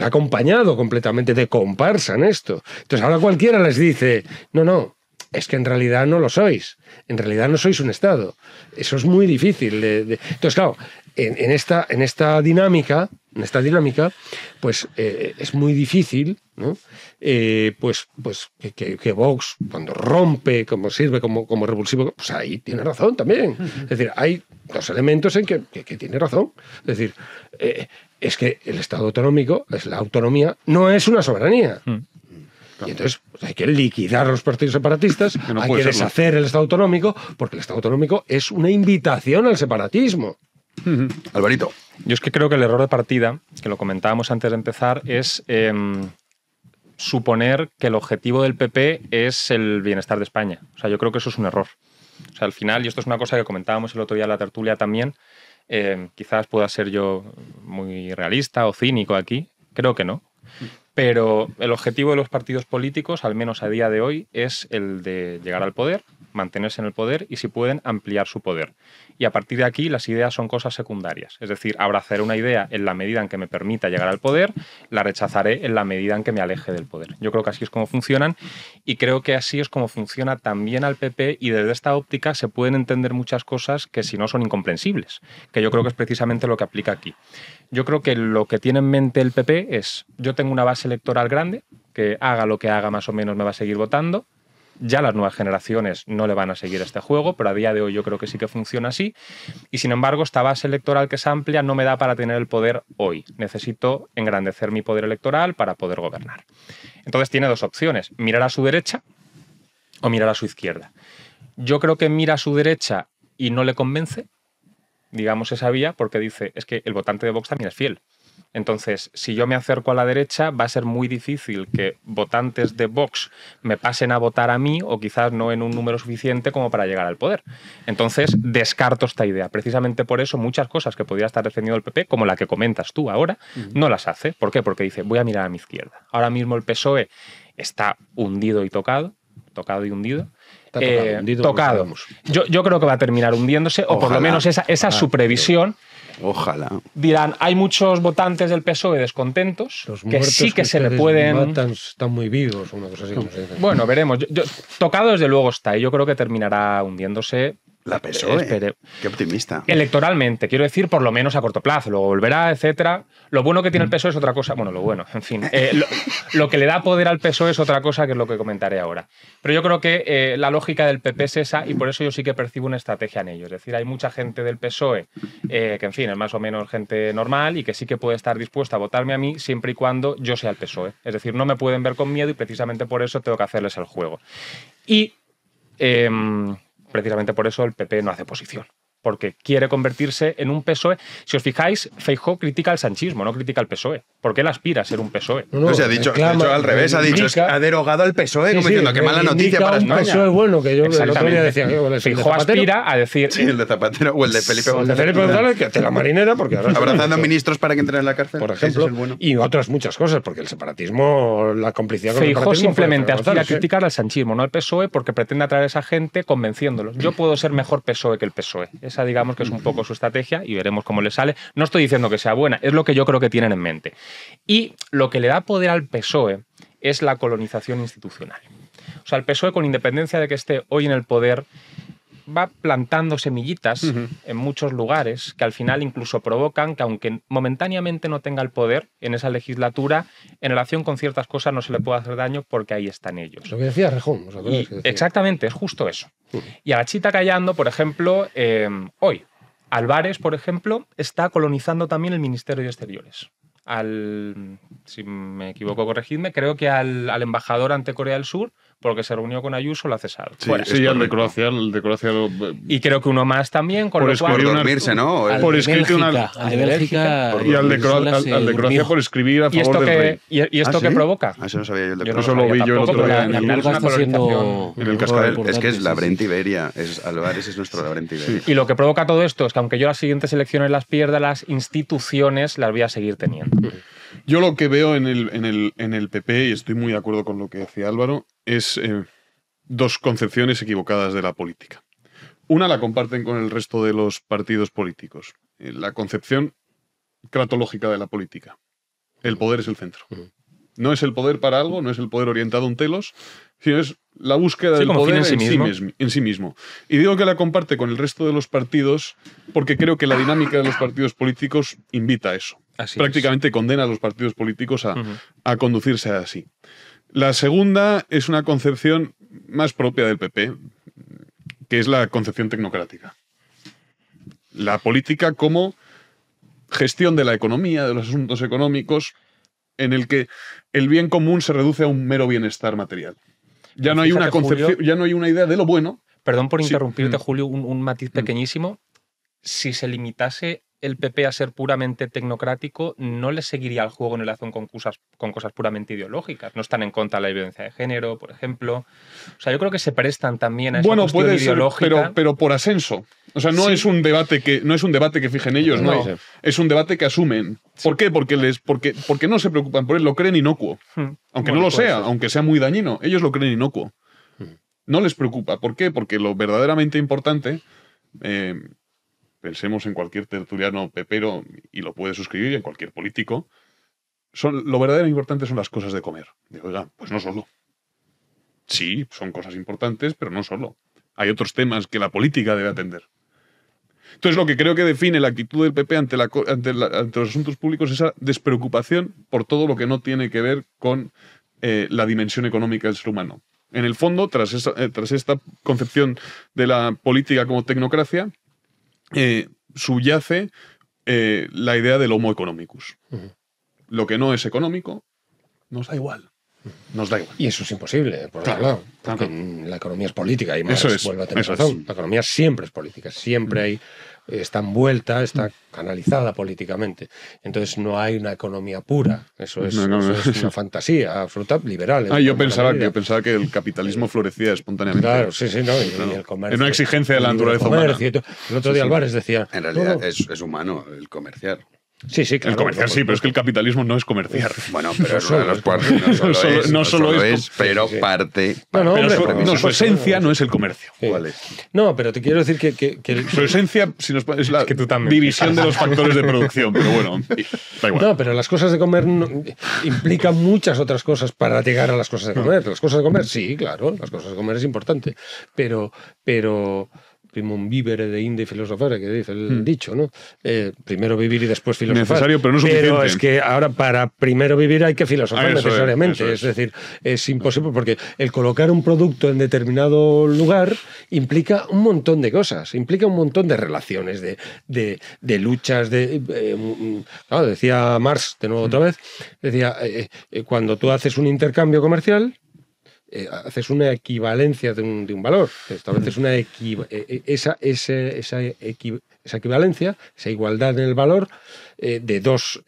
ha acompañado completamente de comparsa en esto. Entonces, ahora cualquiera les dice, no, es que en realidad no lo sois. En realidad no sois un Estado. Eso es muy difícil. Entonces, claro, en esta dinámica, pues es muy difícil, ¿no? Pues que Vox, cuando rompe, como sirve como revulsivo, pues ahí tiene razón también. Es decir, hay dos elementos en que tiene razón. Es decir, es que el Estado autonómico, la autonomía, no es una soberanía. Y entonces pues hay que liquidar a los partidos separatistas, hay que deshacer el Estado autonómico, porque el Estado autonómico es una invitación al separatismo. Alvarito. Yo es que creo que el error de partida, que lo comentábamos antes de empezar, es suponer que el objetivo del PP es el bienestar de España. O sea, yo creo que eso es un error. O sea, al final, y esto es una cosa que comentábamos el otro día en la tertulia también, quizás pueda ser yo muy realista o cínico aquí, creo que no. Pero el objetivo de los partidos políticos, al menos a día de hoy, es el de llegar al poder, mantenerse en el poder y, si pueden, ampliar su poder. Y a partir de aquí las ideas son cosas secundarias. Es decir, abrazaré una idea en la medida en que me permita llegar al poder, la rechazaré en la medida en que me aleje del poder. Yo creo que así es como funcionan y creo que así es como funciona también al PP, y desde esta óptica se pueden entender muchas cosas que si no son incomprensibles, que yo creo que es precisamente lo que aplica aquí. Yo creo que lo que tiene en mente el PP es: yo tengo una base electoral grande, que haga lo que haga más o menos me va a seguir votando. Ya las nuevas generaciones no le van a seguir este juego, pero a día de hoy yo creo que sí que funciona así. Y sin embargo, esta base electoral que es amplia no me da para tener el poder hoy. Necesito engrandecer mi poder electoral para poder gobernar. Entonces tiene dos opciones: mirar a su derecha o mirar a su izquierda. Yo creo que mira a su derecha y no le convence, digamos, esa vía, porque dice, es que el votante de Vox también es fiel. Entonces, si yo me acerco a la derecha, va a ser muy difícil que votantes de Vox me pasen a votar a mí, o quizás no en un número suficiente como para llegar al poder. Entonces, descarto esta idea. Precisamente por eso, muchas cosas que podría estar defendiendo el PP, como la que comentas tú ahora, no las hace. ¿Por qué? Porque dice, voy a mirar a mi izquierda. Ahora mismo el PSOE está hundido y tocado y hundido. Tocado. Yo creo que va a terminar hundiéndose, o por lo menos esa es su previsión. Ojalá. Dirán, hay muchos votantes del PSOE descontentos, que sí que se le pueden... Están muy vivos, una cosa así. Bueno, veremos. Tocado desde luego está, y yo creo que terminará hundiéndose. La PSOE, qué optimista. Electoralmente, quiero decir, por lo menos a corto plazo. Luego volverá, etcétera. Lo bueno que tiene el PSOE es otra cosa. Bueno, lo bueno, en fin. Lo que le da poder al PSOE es otra cosa, que es lo que comentaré ahora. Pero yo creo que la lógica del PP es esa, y por eso yo sí que percibo una estrategia en ello. Es decir, hay mucha gente del PSOE que, en fin, es más o menos gente normal y que sí que puede estar dispuesta a votarme a mí siempre y cuando yo sea el PSOE. Es decir, no me pueden ver con miedo, y precisamente por eso tengo que hacerles el juego. Y... precisamente por eso el PP no hace oposición, porque quiere convertirse en un PSOE. Si os fijáis, Feijóo critica al sanchismo, no critica al PSOE, porque él aspira a ser un PSOE. No se ha dicho, de hecho, al revés, ha dicho, ha derogado al PSOE, como diciendo, qué mala noticia para España. PSOE bueno, que yo el otro día decía, Feijóo aspira a decir... Sí, el de Zapatero o el de Felipe González. El de Felipe González, que hace la marinera, porque ahora... Abrazando a ministros para que entren en la cárcel, por ejemplo, y otras muchas cosas, porque el separatismo, la complicidad con el separatismo... Feijóo simplemente aspira a criticar criticar al sanchismo, no al PSOE, porque pretende atraer a esa gente convenciéndolos. Yo puedo ser mejor PSOE que el PSOE. Esa, digamos, que es un poco su estrategia, y veremos cómo le sale. No estoy diciendo que sea buena, es lo que yo creo que tienen en mente. Y lo que le da poder al PSOE es la colonización institucional. O sea, el PSOE, con independencia de que esté hoy en el poder, va plantando semillitas en muchos lugares que al final incluso provocan que, aunque momentáneamente no tenga el poder en esa legislatura, en relación con ciertas cosas no se le puede hacer daño porque ahí están ellos. Lo que decía Rejón. ¿Os acordáis que decía? Exactamente, es justo eso. Y a la chita callando, por ejemplo, hoy, Álvarez, por ejemplo, está colonizando también el Ministerio de Exteriores. Si me equivoco, corregidme, creo que al embajador ante Corea del Sur, porque se reunió con Ayuso, lo ha cesado. Sí, bueno, sí, el de Croacia y creo que uno más también, con por lo cual... dormirse, ¿no? Por escribir al de Bélgica y al de Croacia por escribir a favor del rey. ¿Y esto qué provoca? Eso no sabía yo el de Croacia. Eso lo vi yo el otro día en el Cascabel. Es que es la Brent Iberia. Álvarez es nuestro Brent Iberia. Y lo que provoca todo esto es que aunque yo las siguientes elecciones las pierda, las instituciones las voy a seguir teniendo. Yo lo que veo en el PP, y estoy muy de acuerdo con lo que decía Álvaro, es dos concepciones equivocadas de la política. Una la comparten con el resto de los partidos políticos. La concepción cratológica de la política. El poder es el centro. No es el poder para algo, no es el poder orientado a un telos, sino es la búsqueda del poder en sí mismo. Y digo que la comparte con el resto de los partidos porque creo que la dinámica de los partidos políticos invita a eso. Prácticamente condena a los partidos políticos a conducirse así. La segunda es una concepción más propia del PP, que es la concepción tecnocrática. La política como gestión de la economía, de los asuntos económicos, en el que el bien común se reduce a un mero bienestar material. Ya no hay una concepción, Julio, ya no hay una idea de lo bueno. Perdón por interrumpirte, Julio, un matiz pequeñísimo. Si se limitase el PP a ser puramente tecnocrático, no le seguiría el juego en relación con cosas puramente ideológicas. No están en contra de la violencia de género, por ejemplo. O sea, yo creo que se prestan también a esa cuestión ideológica. Ser, pero por asenso. O sea, no es un debate que fijen ellos, no. Es un debate que asumen. ¿Por qué? Porque no se preocupan por él, lo creen inocuo. Aunque no lo sea, aunque sea muy dañino, ellos lo creen inocuo. No les preocupa. ¿Por qué? Porque lo verdaderamente importante... pensemos en cualquier tertuliano pepero, y lo puede suscribir, en cualquier político, lo verdaderamente importante son las cosas de comer. Digo, oiga, pues no solo. Sí, son cosas importantes, pero no solo. Hay otros temas que la política debe atender. Entonces, lo que creo que define la actitud del PP ante los asuntos públicos es esa despreocupación por todo lo que no tiene que ver con la dimensión económica del ser humano. En el fondo, tras esta concepción de la política como tecnocracia, subyace la idea del homo economicus. Lo que no es económico nos da igual. Nos da igual. Y eso es imposible, por otro lado. Porque la economía es política y más vuelvo a tener razón. La economía siempre es política. Siempre está envuelta, está canalizada políticamente. Entonces no hay una economía pura. Eso es una fantasía absoluta liberal. Yo pensaba que el capitalismo florecía espontáneamente. Claro, sí, no. Y el comercio. Es una exigencia de la naturaleza humana. El otro día Álvarez decía... En realidad es humano el comerciar. Sí, claro. El comerciar sí, pero es que el capitalismo no es comerciar. Bueno, pero es uno de los cuartos. No solo es, pero parte. Su esencia no es el comercio. ¿Cuál es? No, pero te quiero decir que su esencia es la división de los factores de producción, pero bueno, da igual. No, pero las cosas de comer implican muchas otras cosas para llegar a las cosas de comer. Las cosas de comer, sí, claro, las cosas de comer es importante, pero primum vivere de inde filosofare, que dice el dicho, ¿no? Primero vivir y después filosofar. Necesario, pero no suficiente. Pero es que ahora para primero vivir hay que filosofar necesariamente. Es decir, es imposible porque el colocar un producto en determinado lugar implica un montón de cosas, implica un montón de relaciones, de luchas, claro, decía Marx, de nuevo otra vez, decía, cuando tú haces un intercambio comercial, haces una equivalencia de un valor, estableces esa equivalencia, esa igualdad en el valor de dos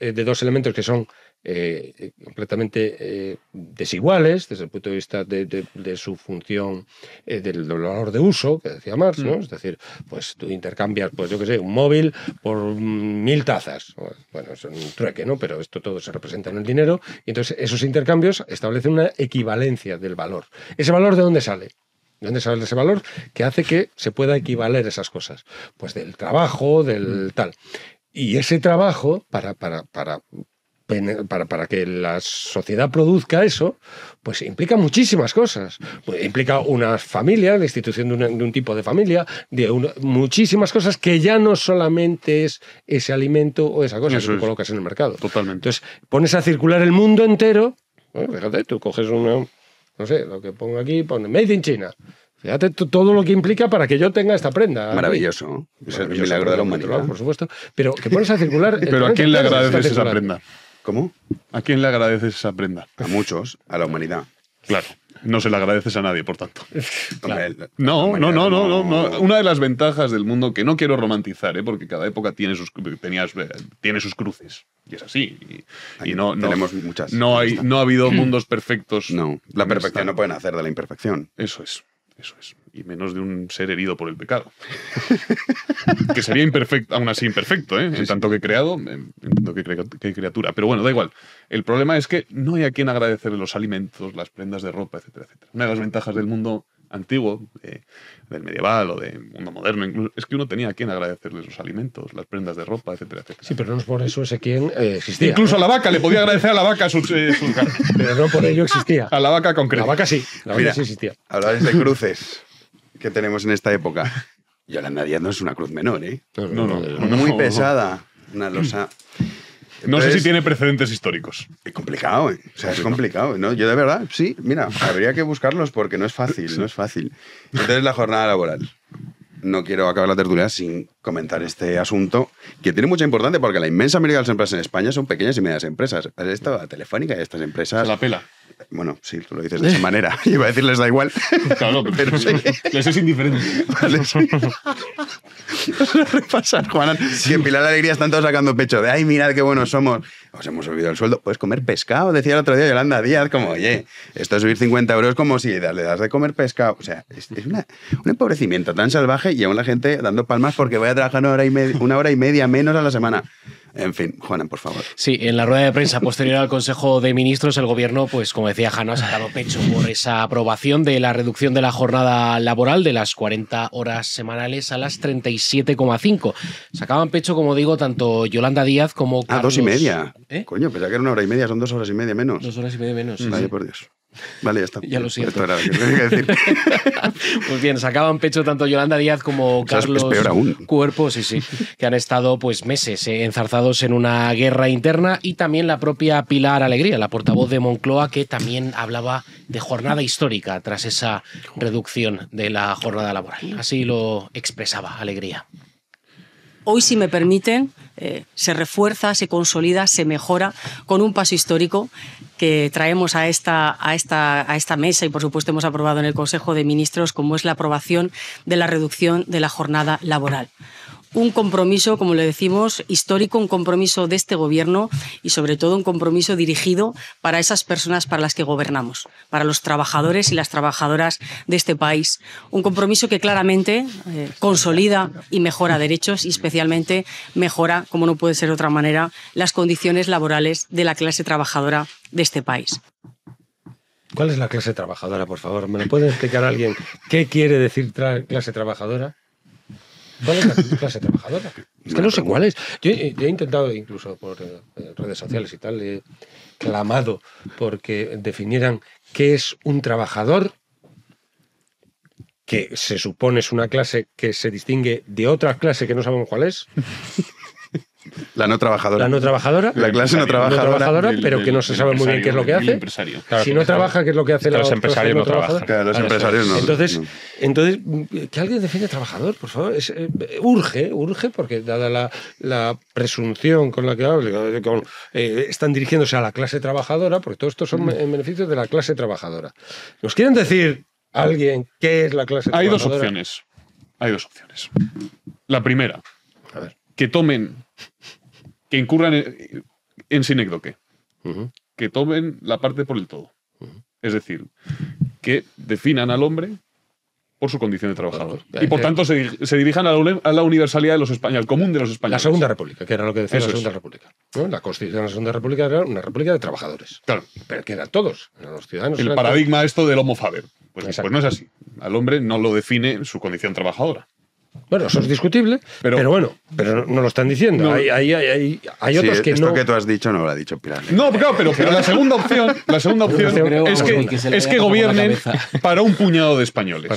elementos que son completamente desiguales desde el punto de vista de su función del valor de uso, que decía Marx, ¿no? Es decir, pues tú intercambias, pues yo qué sé, un móvil por 1000 tazas. Bueno, es un trueque, ¿no? Pero esto todo se representa en el dinero y entonces esos intercambios establecen una equivalencia del valor. ¿Ese valor de dónde sale? ¿De dónde sale ese valor que hace que se pueda equivaler esas cosas? Pues del trabajo, del tal. Y ese trabajo, para para que la sociedad produzca eso, pues implica muchísimas cosas. Pues implica una familia, la institución de un tipo de familia, muchísimas cosas que ya no solamente es ese alimento o esa cosa que tú colocas en el mercado. Totalmente. Entonces, pones a circular el mundo entero. Fíjate, tú coges no sé, lo que pongo aquí, pone Made in China. Fíjate todo lo que implica para que yo tenga esta prenda. Maravilloso. Es el milagro de la humanidad. Por supuesto. Pero que pones a circular... Pero ¿a quién le agradeces esa prenda? ¿Cómo? ¿A quién le agradeces esa prenda? A muchos, a la humanidad. Claro. No se le agradeces a nadie, por tanto. Claro. No. Una de las ventajas del mundo, que no quiero romantizar, porque cada época tiene sus cruces. Y es así. Y no tenemos muchas. No ha habido mundos perfectos. No, la perfección no puede nacer de la imperfección. Eso es. Y menos de un ser herido por el pecado. Que sería imperfecto, aún así imperfecto, en tanto que creado, en tanto que criatura. Pero bueno, da igual. El problema es que no hay a quien agradecerle los alimentos, las prendas de ropa, etcétera, etcétera. Una de las ventajas del mundo antiguo, del medieval o del mundo moderno, incluso, es que uno tenía a quien agradecerle los alimentos, las prendas de ropa, etcétera, etcétera. Sí, pero no es por eso ese quien existía. Incluso a la vaca, le podía agradecer a la vaca sus pero no por ello existía. A la vaca concreta. La vaca sí, Mira, sí existía. Hablabais de cruces que tenemos en esta época. Yolanda Díaz no es una cruz menor, ¿eh? No. Muy pesada. Una losa. Entonces, no sé si tiene precedentes históricos. Es complicado, ¿eh? O sea, es complicado. ¿No? Yo de verdad, sí, mira, habría que buscarlos porque no es fácil, no es fácil. Entonces, la jornada laboral. No quiero acabar la tertulia sin comentar este asunto, que tiene mucha importancia porque la inmensa mayoría de las empresas en España son pequeñas y medianas empresas. Esta Telefónica y estas empresas... Se la pela. Bueno, sí, tú lo dices de esa manera. Iba a decirles da igual. Claro, pero sí. Les es indiferente. Vale, sí. Repasar, Juan. Si en Pilar de Alegría están todos sacando pecho de, ay, mirad qué buenos somos. Os hemos subido el sueldo. Puedes comer pescado, decía el otro día Yolanda Díaz, como, oye, esto de subir 50 euros como si le das de comer pescado. O sea, es un empobrecimiento tan salvaje y aún la gente dando palmas porque voy a trabajar una hora y media menos a la semana. En fin, Juanan, por favor. Sí, en la rueda de prensa posterior al Consejo de Ministros, el Gobierno, pues como decía Jano, ha sacado pecho por esa aprobación de la reducción de la jornada laboral de las 40 horas semanales a las 37,5. Sacaban pecho, como digo, tanto Yolanda Díaz como Carlos... 2,5. Coño, pensaba que era 1 hora y media, son 2 horas y media menos. 2 horas y media menos. Vaya, por Dios. Vale, ya está. Ya lo siento. Esto era lo que tenía que decir. Pues bien, sacaban pecho tanto Yolanda Díaz como Carlos Cuerpo, sí, que han estado pues meses enzarzados en una guerra interna, y también la propia Pilar Alegría, la portavoz de Moncloa, que también hablaba de jornada histórica tras esa reducción de la jornada laboral. Así lo expresaba Alegría. Hoy, si me permiten, se refuerza, se consolida, se mejora con un paso histórico que traemos a esta mesa y, por supuesto, hemos aprobado en el Consejo de Ministros, como es la aprobación de la reducción de la jornada laboral. Un compromiso, como le decimos, histórico, un compromiso de este Gobierno y, sobre todo, un compromiso dirigido para esas personas para las que gobernamos, para los trabajadores y las trabajadoras de este país. Un compromiso que claramente consolida y mejora derechos y, especialmente, mejora, como no puede ser de otra manera, las condiciones laborales de la clase trabajadora de este país. ¿Cuál es la clase trabajadora, por favor? ¿Me lo puede explicar alguien? ¿Qué quiere decir clase trabajadora? ¿Cuál es la clase trabajadora? Es que no sé cuál es. Yo he intentado, incluso por redes sociales y tal, he clamado porque definieran qué es un trabajador, que se supone es una clase que se distingue de otra clase que no sabemos cuál es. La no trabajadora. La no trabajadora. La clase no trabajadora. Pero que no se sabe muy bien qué es lo que hace. Claro, si no trabaja, ¿qué es lo que hace los empresarios no trabajan. Claro, los empresarios no. Entonces, que alguien define trabajador, por favor. Urge, porque dada la presunción con la que hablan, están dirigiéndose a la clase trabajadora, porque todo esto son en beneficio de la clase trabajadora. ¿Nos quieren decir alguien qué es la clase trabajadora? Hay dos opciones. La primera, que incurran en sinécdoque, que tomen la parte por el todo. Es decir, que definan al hombre por su condición de trabajador. Y por tanto se dirijan a la universalidad de los españoles, al común de los españoles. La Segunda República, que era lo que decía la Segunda República. ¿No? La Constitución de la Segunda República era una república de trabajadores. Claro. Pero que eran todos, eran los ciudadanos. El paradigma esto del homo faber. Pues no es así. Al hombre no lo define su condición trabajadora. Bueno, eso es discutible, pero bueno, pero no lo están diciendo. No. Hay otros que esto no. que tú has dicho no lo ha dicho Pilar. No, claro, pero la segunda opción es que gobiernen para un puñado de españoles.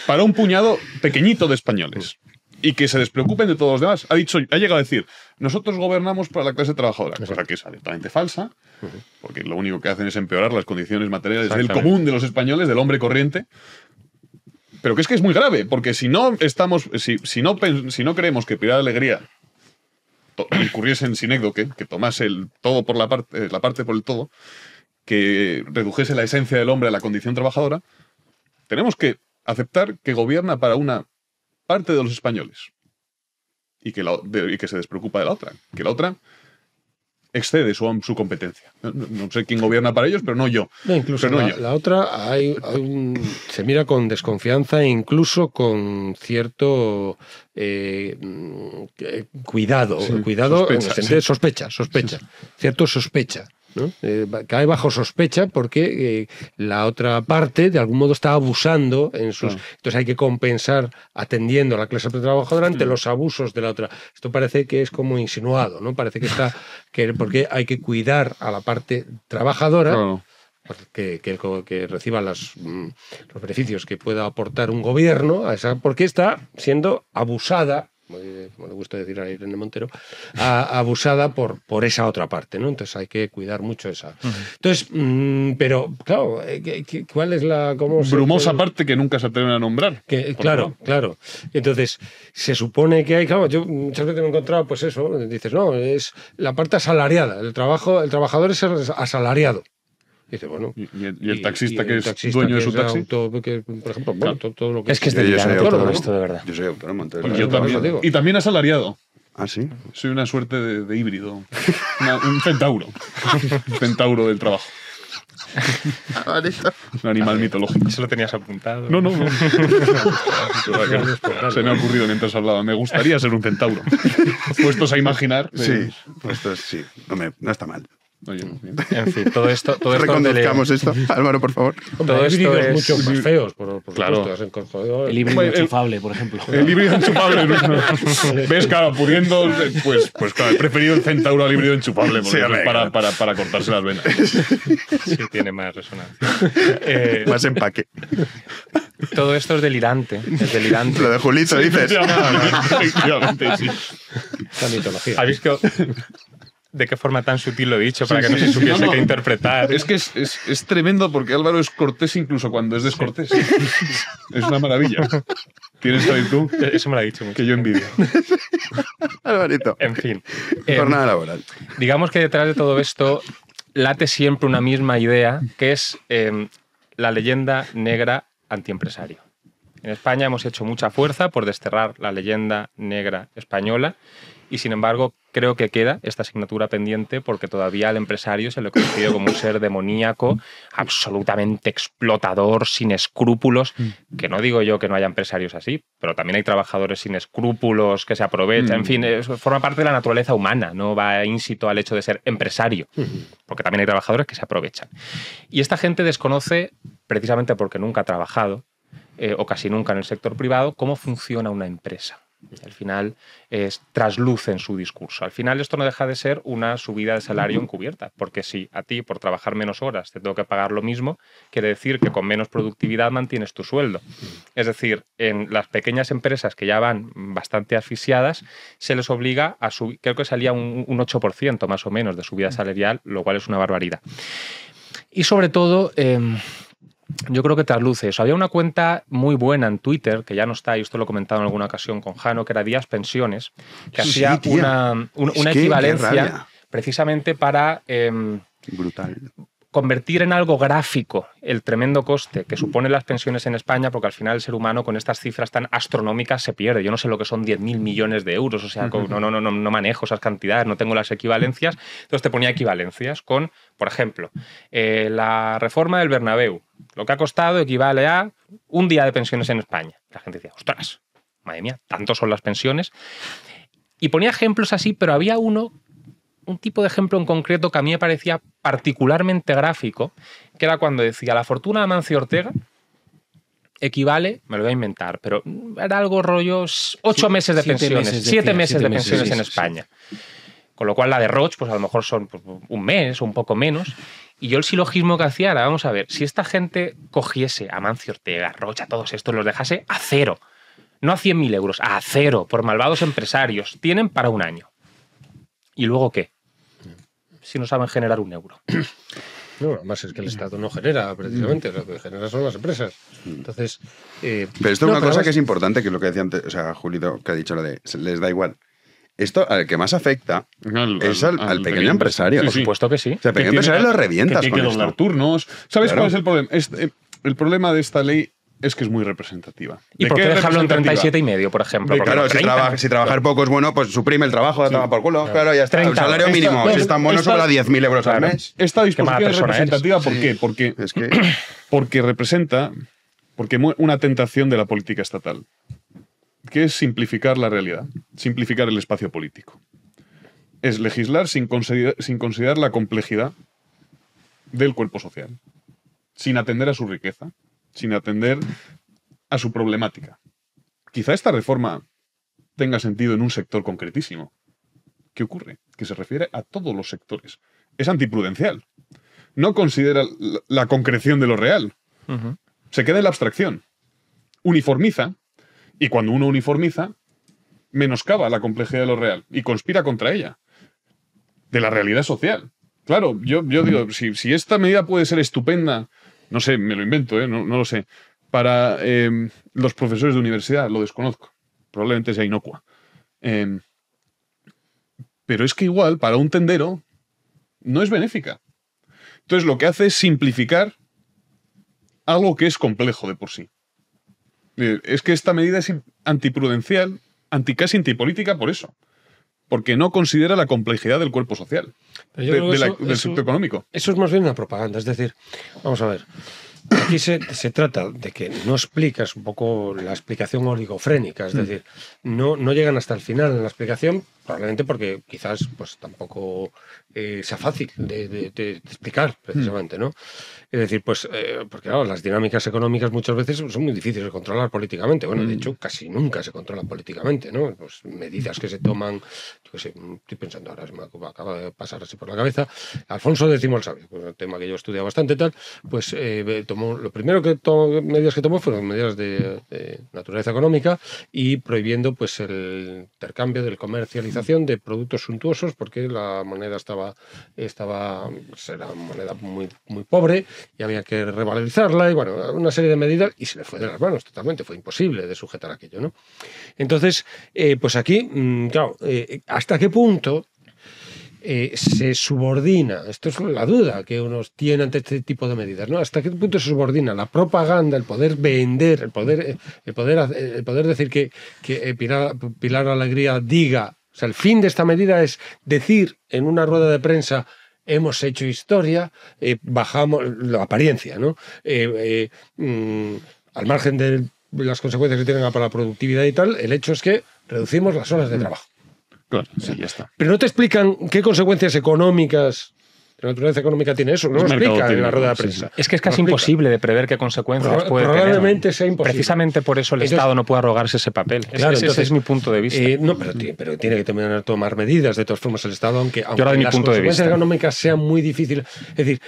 Para un puñado pequeñito de españoles. Y que se despreocupen de todos los demás. Ha llegado a decir, nosotros gobernamos para la clase trabajadora, cosa que es absolutamente falsa, porque lo único que hacen es empeorar las condiciones materiales del común de los españoles, del hombre corriente. Pero que es muy grave, porque si no creemos que Pilar Alegría incurriese en sinécdoque, que tomase el todo por la parte por el todo, que redujese la esencia del hombre a la condición trabajadora, tenemos que aceptar que gobierna para una parte de los españoles y que se despreocupa de la otra, que la otra excede su competencia. No sé quién gobierna para ellos, pero no yo. No, incluso la otra se mira con desconfianza e incluso con cierto cuidado. Sí, cuidado sospecha, en el sentido de sospecha. Sí. Cierto sospecha. ¿No? Cae bajo sospecha porque la otra parte de algún modo está abusando en sus... Entonces hay que compensar atendiendo a la clase trabajadora ante los abusos de la otra. Esto parece que es como insinuado, ¿no? Parece que está... porque hay que cuidar a la parte trabajadora que reciba los beneficios que pueda aportar un gobierno porque está siendo abusada, como le gusta decir a Irene Montero, abusada por esa otra parte, ¿no? Entonces hay que cuidar mucho esa. Entonces, pero claro, ¿cuál es la brumosa parte que nunca se atreven a nombrar? Claro. Entonces, se supone que hay, claro, yo muchas veces me he encontrado, pues eso, dices, no, es la parte asalariada, el trabajador es asalariado. Dice, bueno, ¿Y el taxista que es dueño de su taxi? Por ejemplo, bueno, todo lo que es delirante todo esto, de verdad. Yo soy autónomo, entonces... Yo también. Y también asalariado. ¿Ah, sí? Soy una suerte de híbrido. Un centauro. Un centauro del trabajo. Un animal mitológico. ¿Eso lo tenías apuntado? No. Se me ha ocurrido mientras hablaba. Me gustaría ser un centauro. Puestos a imaginar. Sí, sí. No está mal. Oye, en fin, todo esto reconduzcamos esto, Álvaro, por favor. Todo esto es mucho más feos, por claro. Supuesto. El híbrido enchufable, por ejemplo. El híbrido enchufable. ¿Ves? Claro, pudiendo... Pues claro, he preferido el centauro al híbrido enchufable para cortarse las venas. Sí, tiene más resonancia. Más empaque. Todo esto es delirante. Lo de Julito, dices. Efectivamente, sí. La mitología. ¿Habéis que... ¿De qué forma tan sutil lo he dicho? Para que no se supiese qué interpretar. Es que es tremendo porque Álvaro es cortés incluso cuando es descortés. Es una maravilla. ¿Tienes esta virtud? Eso me lo ha dicho mucho. Que yo envidio. Alvarito. En fin. Jornada laboral. Digamos que detrás de todo esto late siempre una misma idea, que es la leyenda negra antiempresario. En España hemos hecho mucha fuerza por desterrar la leyenda negra española y, sin embargo, creo que queda esta asignatura pendiente porque todavía al empresario se le concibe como un ser demoníaco, absolutamente explotador, sin escrúpulos, que no digo yo que no haya empresarios así, pero también hay trabajadores sin escrúpulos que se aprovechan, en fin, forma parte de la naturaleza humana, no va íncito al hecho de ser empresario, porque también hay trabajadores que se aprovechan. Y esta gente desconoce, precisamente porque nunca ha trabajado, o casi nunca en el sector privado, cómo funciona una empresa. Al final trasluce en su discurso. Al final esto no deja de ser una subida de salario encubierta, porque si a ti por trabajar menos horas te tengo que pagar lo mismo, quiere decir que con menos productividad mantienes tu sueldo. Es decir, en las pequeñas empresas que ya van bastante asfixiadas, se les obliga a subir, creo que salía un 8% más o menos de subida salarial, lo cual es una barbaridad. Y sobre todo... yo creo que trasluce eso. Había una cuenta muy buena en Twitter, que ya no está, y esto lo he comentado en alguna ocasión con Jano, que era Díaz Pensiones, que hacía una equivalencia precisamente para convertir en algo gráfico el tremendo coste que suponen las pensiones en España, porque al final el ser humano con estas cifras tan astronómicas se pierde. Yo no sé lo que son 10.000 millones de euros, o sea, no manejo esas cantidades, no tengo las equivalencias. Entonces te ponía equivalencias con, por ejemplo, la reforma del Bernabéu. Lo que ha costado equivale a un día de pensiones en España. La gente decía, ostras, madre mía, tanto son las pensiones. Y ponía ejemplos así, pero había un tipo de ejemplo en concreto que a mí me parecía particularmente gráfico, que era cuando decía, la fortuna de Amancio Ortega equivale, me lo voy a inventar, pero era algo rollo 8 meses de pensiones, 7 meses de pensiones en España. Con lo cual la de Roche, pues a lo mejor son pues, un mes o un poco menos. Y yo el silogismo que hacía era, vamos a ver, si esta gente cogiese a Mancio Ortega, a Roche, a todos estos, los dejase a cero, no a 100.000 euros, a cero, por malvados empresarios, tienen para un año. ¿Y luego qué? Si no saben generar un euro. No, además es que el Estado no genera, precisamente, lo que genera son las empresas. Entonces... pero esto es una cosa que es importante, que es lo que decía antes, o sea, Julito, que ha dicho lo de, les da igual. Esto al que más afecta es al pequeño empresario. Por supuesto que sí. O sea, el pequeño empresario lo revientas que con tiene que doblar turnos. ¿Sabes cuál es el problema? El problema de esta ley es que es muy representativa. ¿Y por qué dejarlo en 37,5, por ejemplo? Claro, si trabajar poco es bueno, pues suprime el trabajo, toma por culo. Claro, ya está. El salario mínimo, si es tan bueno, sobra 10.000 euros al mes. Esta disposición es representativa, ¿por qué? Porque representa una tentación de la política estatal, que es simplificar la realidad, simplificar el espacio político. Es legislar sin considerar la complejidad del cuerpo social, sin atender a su riqueza, sin atender a su problemática. Quizá esta reforma tenga sentido en un sector concretísimo. ¿Qué ocurre? Que se refiere a todos los sectores. Es antiprudencial. No considera la concreción de lo real. Se queda en la abstracción. Uniformiza. Y cuando uno uniformiza, menoscaba la complejidad de lo real y conspira contra ella, de la realidad social. Claro, yo digo, si esta medida puede ser estupenda, no sé, me lo invento, no lo sé, para los profesores de universidad, lo desconozco, probablemente sea inocua. Pero es que igual, para un tendero, no es benéfica. Entonces lo que hace es simplificar algo que es complejo de por sí. Es que esta medida es antiprudencial, casi antipolítica por eso. Porque no considera la complejidad del cuerpo social, del sector económico. Eso es más bien una propaganda. Es decir, vamos a ver, aquí se trata de que no explicas un poco la explicación oligofrénica. Es decir, no llegan hasta el final en la explicación, probablemente porque quizás pues tampoco sea fácil de explicar, precisamente, ¿no? Es decir, pues, porque claro, las dinámicas económicas muchas veces son muy difíciles de controlar políticamente. Bueno, de hecho, casi nunca se controlan políticamente, ¿no? Pues medidas que se toman, yo qué sé, estoy pensando ahora, me acaba de pasar así por la cabeza. Alfonso X el Sabio, pues, un tema que yo he estudiado bastante tal, pues lo primero medidas que tomó fueron medidas de naturaleza económica y prohibiendo pues el intercambio de comercialización de productos suntuosos porque la moneda era una moneda muy, muy pobre y había que revalorizarla y bueno, una serie de medidas y se le fue de las manos totalmente, fue imposible de sujetar aquello, ¿no? Entonces, pues aquí, claro, ¿hasta qué punto se subordina? Esto es la duda que uno tiene ante este tipo de medidas, ¿no? ¿Hasta qué punto se subordina la propaganda, el poder vender, el poder decir que Pilar Alegría diga, o sea, el fin de esta medida es decir en una rueda de prensa hemos hecho historia, bajamos la apariencia, ¿no? Al margen de las consecuencias que tienen para la productividad y tal, el hecho es que reducimos las horas de trabajo. Claro, sí, ya está. Pero no te explican qué consecuencias económicas, de naturaleza económica tiene eso, no lo explica en la rueda de prensa. Es que es casi imposible de prever qué consecuencias puede tener. Probablemente sea imposible. Precisamente por eso el Estado no puede arrogarse ese papel. Claro, ese es mi punto de vista. No, pero tiene que tomar medidas, de todas formas, el Estado, aunque las consecuencias económicas sean muy difíciles. Es decir,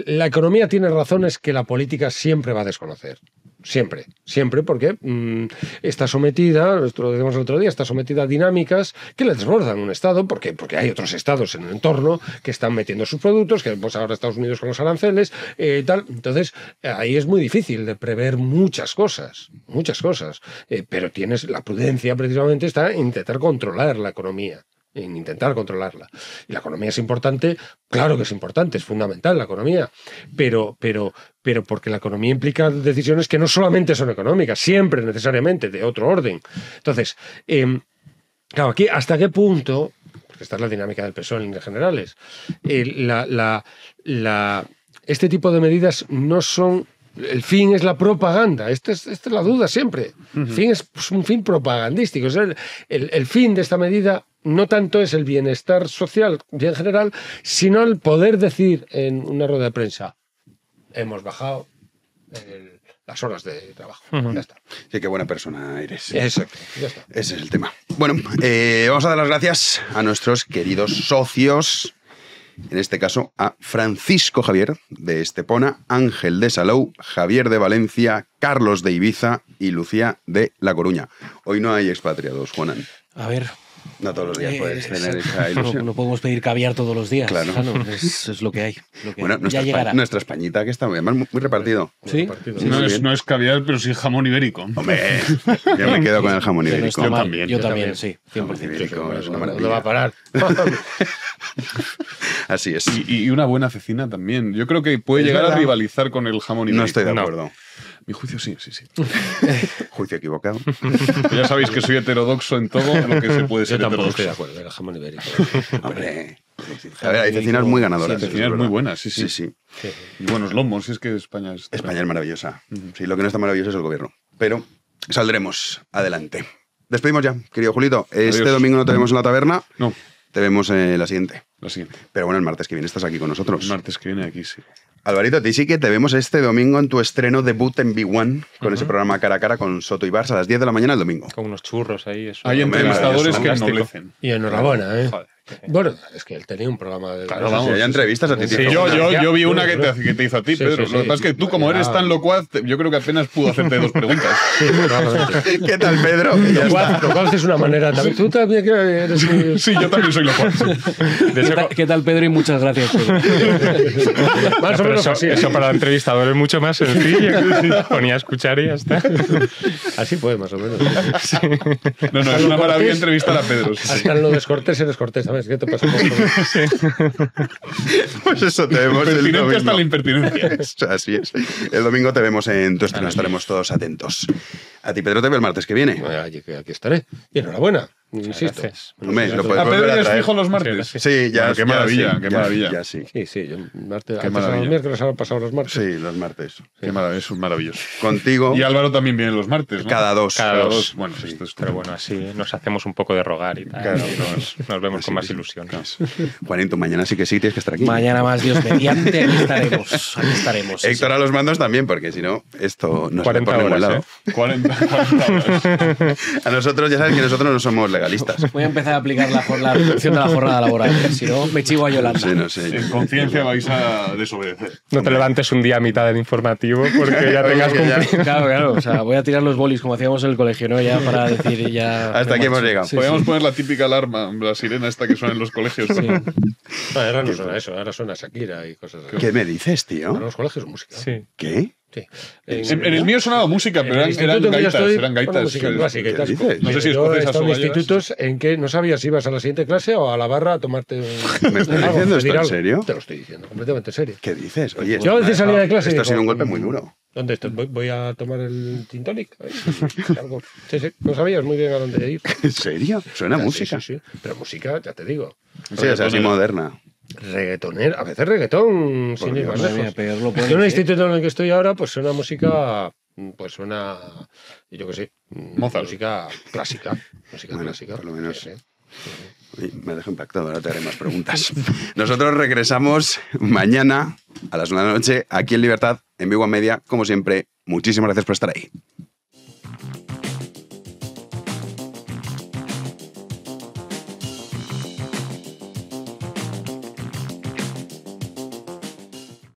la economía tiene razones que la política siempre va a desconocer. Siempre, porque está sometida, esto lo decíamos el otro día, está sometida a dinámicas que le desbordan un Estado, porque hay otros Estados en el entorno que están metiendo sus productos, que pues ahora Estados Unidos con los aranceles, tal. Entonces, ahí es muy difícil de prever muchas cosas, pero tienes la prudencia precisamente está en intentar controlar la economía. En intentar controlarla. Y la economía es importante, claro que es importante, es fundamental la economía, pero porque la economía implica decisiones que no solamente son económicas, siempre necesariamente de otro orden. Entonces, claro, aquí hasta qué punto, porque esta es la dinámica del PSOE en líneas generales, este tipo de medidas no son... El fin es la propaganda, esta es la duda siempre. El fin es pues, un fin propagandístico. O sea, el fin de esta medida no tanto es el bienestar social en general, sino el poder decir en una rueda de prensa hemos bajado las horas de trabajo. Uh-huh. Ya está. Sí, qué buena persona eres. Exacto, ya está. Ese es el tema. Bueno, vamos a dar las gracias a nuestros queridos socios. En este caso, a Francisco Javier de Estepona, Ángel de Salou, Javier de Valencia, Carlos de Ibiza y Lucía de La Coruña. Hoy no hay expatriados, Juanan. A ver. No todos los días puedes tener esa ilusión. No podemos pedir caviar todos los días. Claro. Es lo que hay. Bueno, ya nuestra Españita, que está además muy repartido. ¿Sí? No es caviar, pero sí jamón ibérico. Hombre, yo me quedo con el jamón ibérico. Yo también, sí. 100%. Ibérico es una maravilla. ¿Dónde va a parar? Así es. Y una buena cecina también. Yo creo que puede llegar a rivalizar con el jamón ibérico. No estoy de acuerdo. Mi juicio sí. Juicio equivocado. Ya sabéis que soy heterodoxo en todo lo que se puede ser heterodoxo. Estoy de acuerdo, el jamón ibérico. Hombre. A ver, hay cecinas muy ganadoras. Cecinas muy buenas, sí. Y buenos lomos, si es que España es... España es maravillosa. Sí, lo que no está maravilloso es el gobierno. Pero saldremos adelante. Despedimos ya, querido Julito. Este domingo no te vemos en la taberna. No. Te vemos la siguiente. La siguiente. Pero bueno, el martes que viene estás aquí con nosotros. El martes que viene aquí, sí. Alvarito, a ti sí que te vemos este domingo en tu estreno debut en B1 con ese programa cara a cara con Soto y Barça a las 10 de la mañana el domingo. Con unos churros ahí. Eso. Hay entrevistadores que ennoblecen. Y enhorabuena, ¿eh? Joder. Bueno, es que él tenía un programa de... Claro, vamos. Hay entrevistas a ti. Sí, yo vi una que te hizo a ti, Pedro. Lo que pasa es que tú, como eres tan locuaz, yo creo que apenas pudo hacerte 2 preguntas. ¿Qué tal, Pedro? Locuaz es una manera también. Tú también eres... Sí, yo también soy locuaz. ¿Qué tal, Pedro? Y muchas gracias, Pedro. Más o menos así. Eso para el entrevistador es mucho más sencillo. Ponía a escuchar y ya está. Así fue, más o menos. Sí. No, es una maravilla entrevistar a Pedro. Hasta en lo descortés eres cortés, ¿sabes? ¿Qué te pasa? Pues eso, te vemos el domingo. Hasta la impertinencia. Así es. El domingo te vemos en tu estreno, estaremos todos atentos. A ti, Pedro, te veo el martes que viene. Aquí estaré. Y enhorabuena. Insisto. Hombre, ¿A Pedro ya es fijo los martes? Sí, ya. Qué maravilla, qué maravilla. Ya sí. Sí, yo martes. Qué maravilla. Los miércoles han pasado los martes. Sí, los martes. Qué maravilla, eso es maravilloso. Contigo. Y Álvaro también viene los martes, ¿no? Cada dos. Bueno, sí. Pero bueno, así nos hacemos un poco de rogar y tal. Claro. Y nos vemos con más ilusión. Juanito, mañana sí que tienes que estar aquí. Mañana más, Dios mediante, aquí estaremos. Héctor a los mandos también, porque si no, esto nos 40 pone horas, lado. 40 horas. A nosotros, ya sabes que nosotros no somos legalistas. Voy a empezar a aplicar la reducción de la jornada laboral. Si no, me chivo a Yolanda. Sí, no sé. En conciencia vais a desobedecer. No te levantes un día a mitad del informativo porque ya tengas cumplido. Claro. O sea, voy a tirar los bolis como hacíamos en el colegio, ¿no? Ya para decir ya... Hasta aquí hemos llegado. Podríamos poner la típica alarma, la sirena esta que suena en los colegios. Sí. Ahora no suena eso, ahora suena Shakira y cosas así. ¿Qué me dices, tío? Ahora los colegios música. Sí. ¿Qué? Sí. En el mío sonaba música, pero eran gaitas. Música clásica y tal. No sé si yo he escocesas estado o en institutos en que no sabías si ibas a la siguiente clase o a la barra a tomarte un... ¿Me estás diciendo esto en serio? Te lo estoy diciendo, completamente serio. ¿Qué dices? Oye, Yo a veces salía de clase y esto ha digo, sido un golpe muy duro. ¿Dónde estoy? Voy a tomar el gin tonic. Sí, no sabías muy bien a dónde ir. ¿En serio? ¿Suena música? Sí. Pero música, ya te digo. Sí, es así moderna. Reggaetonera, a veces reggaetón, sin ir más lejos. En un instituto en el que estoy ahora, pues suena música, yo qué sé, Mozart. música clásica. Por lo menos. Sí. Uy, me dejo impactado, ahora te haré más preguntas. Nosotros regresamos mañana a las 1 de la noche, aquí en Libertad, en Vigo a Media. Como siempre, muchísimas gracias por estar ahí.